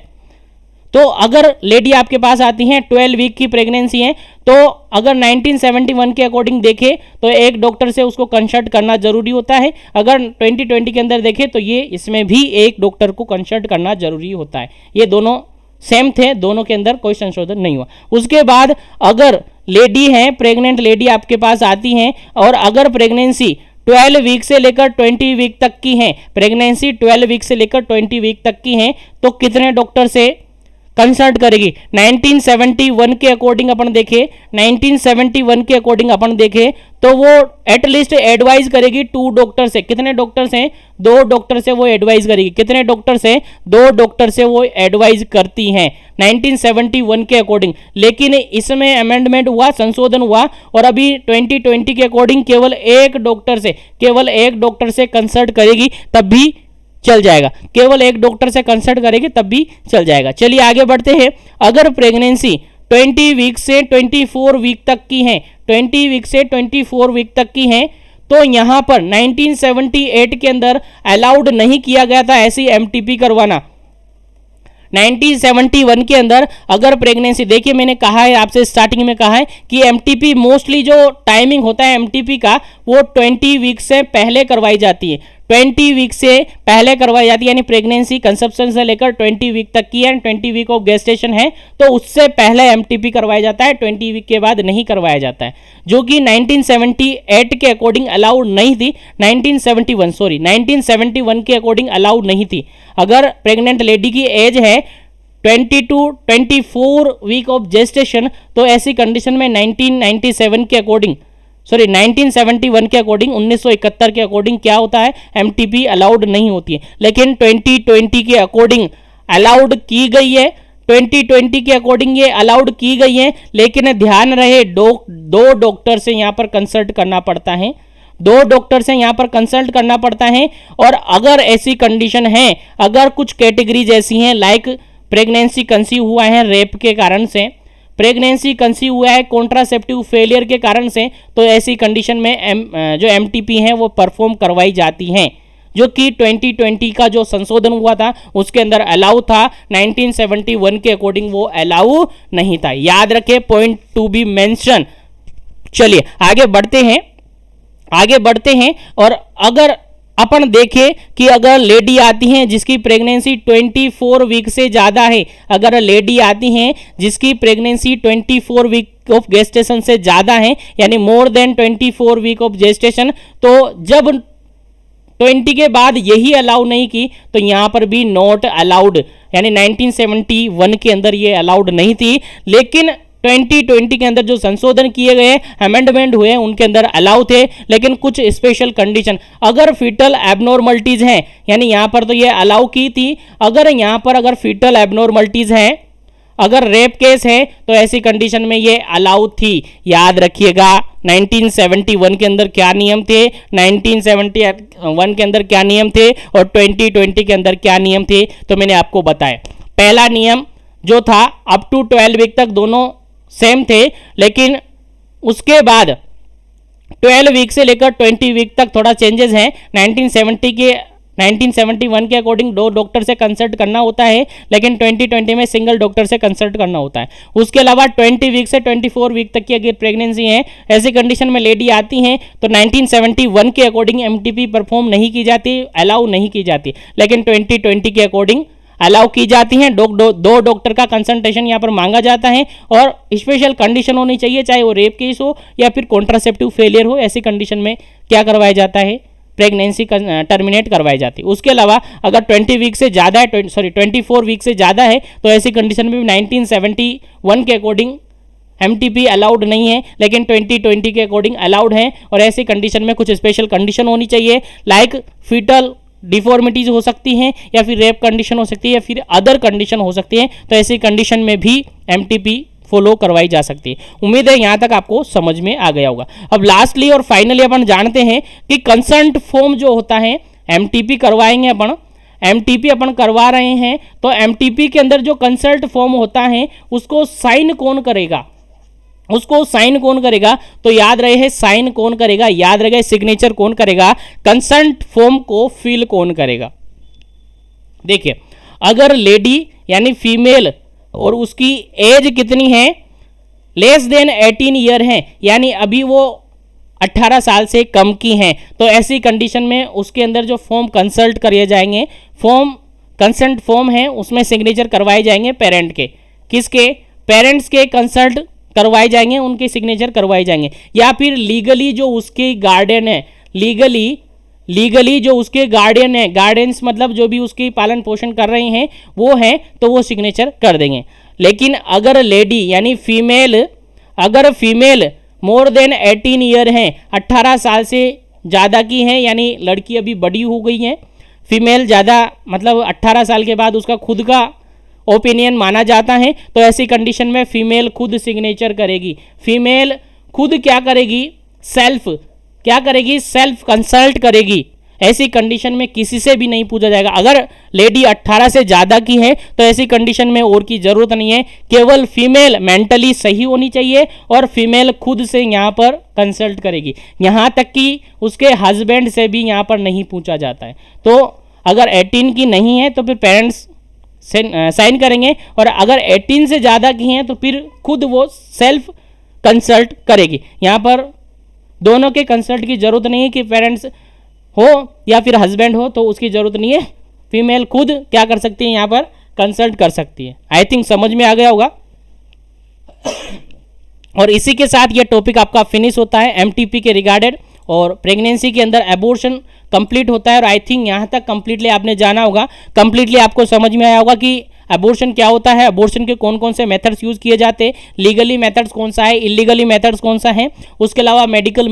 तो अगर लेडी आपके पास आती हैं 12 वीक की प्रेगनेंसी है, तो अगर 1971 के अकॉर्डिंग देखें तो एक डॉक्टर से उसको कंसल्ट करना जरूरी होता है। अगर 2020 के अंदर देखें तो ये इसमें भी एक डॉक्टर को कंसल्ट करना जरूरी होता है। ये दोनों सेम थे, दोनों के अंदर कोई संशोधन नहीं हुआ। उसके बाद अगर लेडी है, प्रेग्नेंट लेडी आपके पास आती हैं, और अगर प्रेगनेंसी 12 वीक से लेकर 20 वीक तक की है, प्रेगनेंसी 12 वीक से लेकर 20 वीक तक की है, तो कितने डॉक्टर से कंसल्ट करेगी? 1971 के अकॉर्डिंग अपन देखें, 1971 के अकॉर्डिंग अपन देखें तो वो एटलीस्ट एडवाइज करेगी 2 डॉक्टर से। कितने डॉक्टर से? 2 डॉक्टर से वो एडवाइज करेगी। कितने डॉक्टर से? 2 डॉक्टर से वो एडवाइज करती हैं 1971 के अकॉर्डिंग। लेकिन इसमें अमेंडमेंट हुआ, संशोधन हुआ, और अभी 2020 के अकॉर्डिंग केवल एक डॉक्टर से कंसल्ट करेगी तब भी चल जाएगा। केवल एक डॉक्टर से कंसल्ट करेगी तब भी चल जाएगा। चलिए आगे बढ़ते हैं। अगर प्रेगनेंसी 20 वीक से 24 वीक तक की है, 20 वीक से 24 वीक तक की है, तो यहां पर 1978 के अंदर अलाउड नहीं किया गया था ऐसी एमटीपी करवाना। 1971 के अंदर अगर प्रेगनेंसी, देखिए मैंने कहा है आपसे स्टार्टिंग में कहा है कि एमटीपी मोस्टली जो टाइमिंग होता है एमटीपी का वो 20 वीक से पहले करवाई जाती है, 20 वीक से पहले करवाई जाती है, यानी प्रेगनेंसी कंसेप्शन से लेकर 20 वीक तक की है, 20 वीक ऑफ गेस्टेशन है तो उससे पहले एमटीपी करवाया जाता है, 20 वीक के बाद नहीं करवाया जाता है, जो कि 1978 के अकॉर्डिंग अलाउड नहीं थी, 1971 के अकॉर्डिंग अलाउड नहीं थी। अगर प्रेग्नेंट लेडी की एज है 20 to 24 वीक ऑफ जेस्टेशन तो ऐसी कंडीशन में 1971 के अकॉर्डिंग 1971 के अकॉर्डिंग 1971 के अकॉर्डिंग क्या होता है, एमटीपी अलाउड नहीं होती है, लेकिन 2020 के अकॉर्डिंग अलाउड की गई है, 2020 के अकॉर्डिंग ये अलाउड की गई है, लेकिन ध्यान रहे दो डॉक्टर से यहाँ पर कंसल्ट करना पड़ता है, 2 डॉक्टर से यहाँ पर कंसल्ट करना पड़ता है। और अगर ऐसी कंडीशन है, अगर कुछ कैटेगरीज ऐसी हैं लाइक प्रेगनेंसी कंसीव हुआ है रेप के कारण से, प्रेगनेंसी कंसीव हुआ है कॉन्ट्रासेप्टिव फेलियर के कारण से, तो ऐसी कंडीशन में जो एमटीपी हैं वो परफॉर्म करवाई जाती हैं, जो कि 2020 का जो संशोधन हुआ था उसके अंदर अलाउ था, 1971 के अकॉर्डिंग वो अलाउ नहीं था। याद रखें, पॉइंट टू बी मेंशन। चलिए आगे बढ़ते हैं और अगर अपन देखें कि अगर लेडी आती हैं जिसकी प्रेगनेंसी 24 वीक से ज़्यादा है, अगर लेडी आती हैं जिसकी प्रेगनेंसी 24 वीक ऑफ गेस्टेशन से ज़्यादा है, यानी more than 24 week of gestation, तो जब 20 के बाद यही अलाउ नहीं की तो यहाँ पर भी नॉट अलाउड, यानी 1971 के अंदर ये अलाउड नहीं थी, लेकिन 2020 के अंदर जो संशोधन किए गए अमेंडमेंट हुए उनके अंदर अलाउ थे, लेकिन कुछ स्पेशल कंडीशन, अगर फीटल एबनॉर्मलिटीज हैं, यानी यहाँ पर तो ये अलाउ की थी, अगर यहाँ पर अगर फीटल एबनॉर्मलिटीज हैं, अगर रेप केस है तो ऐसी कंडीशन में ये अलाउ थी। याद रखिएगा 1971 के अंदर क्या नियम थे, 1971 के अंदर क्या नियम थे और 2020 के अंदर क्या नियम थे, तो मैंने आपको बताया। पहला नियम जो था अप टू 12 वीक तक दोनों सेम थे, लेकिन उसके बाद 12 वीक से लेकर 20 वीक तक थोड़ा चेंजेस हैं। 1971 के अकॉर्डिंग 2 डॉक्टर से कंसल्ट करना होता है, लेकिन 2020 में सिंगल डॉक्टर से कंसल्ट करना होता है। उसके अलावा 20 वीक से 24 वीक तक की अगर प्रेगनेंसी है, ऐसी कंडीशन में लेडी आती हैं तो 1971 के अकॉर्डिंग एमटीपी परफॉर्म नहीं की जाती, अलाउ नहीं की जाती, लेकिन 2020 के अकॉर्डिंग अलाउ की जाती हैं। 2 डॉक्टर का कंसल्टेशन यहाँ पर मांगा जाता है और स्पेशल कंडीशन होनी चाहिए, चाहे वो रेप केस हो या फिर कॉन्ट्रासेप्टिव फेलियर हो, ऐसी कंडीशन में क्या करवाया जाता है, प्रेगनेंसी टर्मिनेट करवाई जाती है। उसके अलावा अगर 20 वीक से ज़्यादा है, 24 वीक से ज़्यादा है, तो ऐसी कंडीशन में 1971 के अकॉर्डिंग एमटीपी अलाउड नहीं है, लेकिन 2020 के अकॉर्डिंग अलाउड है। और ऐसी कंडीशन में कुछ स्पेशल कंडीशन होनी चाहिए, लाइक फीटल डिफॉर्मिटीज हो सकती हैं या फिर रेप कंडीशन हो सकती है या फिर अदर कंडीशन हो सकती है, तो ऐसी कंडीशन में भी एमटीपी फॉलो करवाई जा सकती है। उम्मीद है यहां तक आपको समझ में आ गया होगा। अब लास्टली और फाइनली अपन जानते हैं कि कंसेंट फॉर्म जो होता है, एमटीपी करवाएंगे अपन, एमटीपी अपन करवा रहे हैं, तो एमटीपी के अंदर जो कंसल्ट फॉर्म होता है उसको साइन कौन करेगा, तो याद रहे साइन कौन करेगा, याद रहे सिग्नेचर कौन करेगा, कंसेंट फॉर्म को फिल कौन करेगा। देखिए अगर लेडी यानी फीमेल और उसकी एज कितनी है, लेस देन 18 ईयर है, यानी अभी वो 18 साल से कम की हैं, तो ऐसी कंडीशन में उसके अंदर जो फॉर्म कंसल्ट करे जाएंगे, कंसेंट फॉर्म है उसमें सिग्नेचर करवाए जाएंगे पेरेंट के, किसके, पेरेंट्स के कंसल्ट करवाए जाएंगे, उनके सिग्नेचर करवाए जाएंगे, या फिर लीगली जो उसके गार्डियन है, लीगली जो उसके गार्डियन है, गार्डियंस मतलब जो भी उसकी पालन पोषण कर रहे हैं वो हैं, तो वो सिग्नेचर कर देंगे। लेकिन अगर लेडी यानी फीमेल, अगर फीमेल मोर देन 18 ईयर है, 18 साल से ज़्यादा की है, यानी लड़की अभी बड़ी हो गई है, फीमेल ज़्यादा मतलब 18 साल के बाद उसका खुद का ओपिनियन माना जाता है, तो ऐसी कंडीशन में फीमेल खुद सिग्नेचर करेगी। फीमेल खुद क्या करेगी, सेल्फ कंसल्ट करेगी। ऐसी कंडीशन में किसी से भी नहीं पूछा जाएगा। अगर लेडी 18 से ज़्यादा की है तो ऐसी कंडीशन में और की ज़रूरत नहीं है, केवल फीमेल मेंटली सही होनी चाहिए और फीमेल खुद से यहाँ पर कंसल्ट करेगी। यहाँ तक कि उसके हस्बैंड से भी यहाँ पर नहीं पूछा जाता है। तो अगर 18 की नहीं है तो फिर पेरेंट्स साइन करेंगे, और अगर 18 से ज़्यादा की हैं तो फिर खुद वो सेल्फ कंसल्ट करेगी। यहाँ पर दोनों के कंसल्ट की ज़रूरत नहीं है कि पेरेंट्स हो या फिर हस्बैंड हो, तो उसकी ज़रूरत नहीं है। फीमेल खुद क्या कर सकती है, यहाँ पर कंसल्ट कर सकती है। आई थिंक समझ में आ गया होगा। और इसी के साथ ये टॉपिक आपका फिनिश होता है एमटीपी के रिगार्डेड, और प्रेगनेंसी के अंदर एबॉर्शन कंप्लीट होता है। और आई थिंक यहाँ तक कंप्लीटली आपने जाना होगा, कंप्लीटली आपको समझ में आया होगा कि अबॉर्शन क्या होता है, अबॉर्शन के कौन कौन से मेथड्स यूज किए जाते हैं, लीगली मेथड्स कौन सा है, इलीगली मेथड्स कौन सा है, उसके अलावा मेडिकल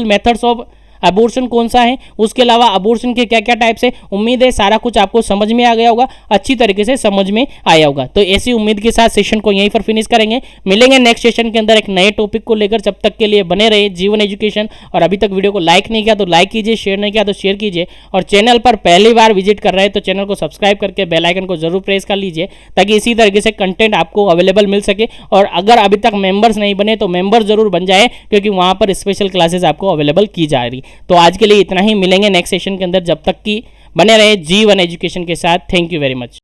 मेथड्स ऑफ अबॉर्शन कौन सा है, उसके अलावा अबॉर्शन के क्या क्या टाइप्स है। उम्मीद है सारा कुछ आपको समझ में आ गया होगा, अच्छी तरीके से समझ में आया होगा। तो ऐसी उम्मीद के साथ सेशन को यहीं पर फिनिश करेंगे। मिलेंगे नेक्स्ट सेशन के अंदर एक नए टॉपिक को लेकर। जब तक के लिए बने रहे जीवन एजुकेशन। और अभी तक वीडियो को लाइक नहीं किया तो लाइक कीजिए, शेयर नहीं किया तो शेयर कीजिए, और चैनल पर पहली बार विजिट कर रहे हैं तो चैनल को सब्सक्राइब करके बेल आइकन को जरूर प्रेस कर लीजिए, ताकि इसी तरीके से कंटेंट आपको अवेलेबल मिल सके। और अगर अभी तक मेंबर्स नहीं बने तो मेंबर जरूर बन जाए, क्योंकि वहां पर स्पेशल क्लासेस आपको अवेलेबल की जा रही। तो आज के लिए इतना ही, मिलेंगे नेक्स्ट सेशन के अंदर। जब तक कि बने रहे जीवन एजुकेशन के साथ। Thank you very much.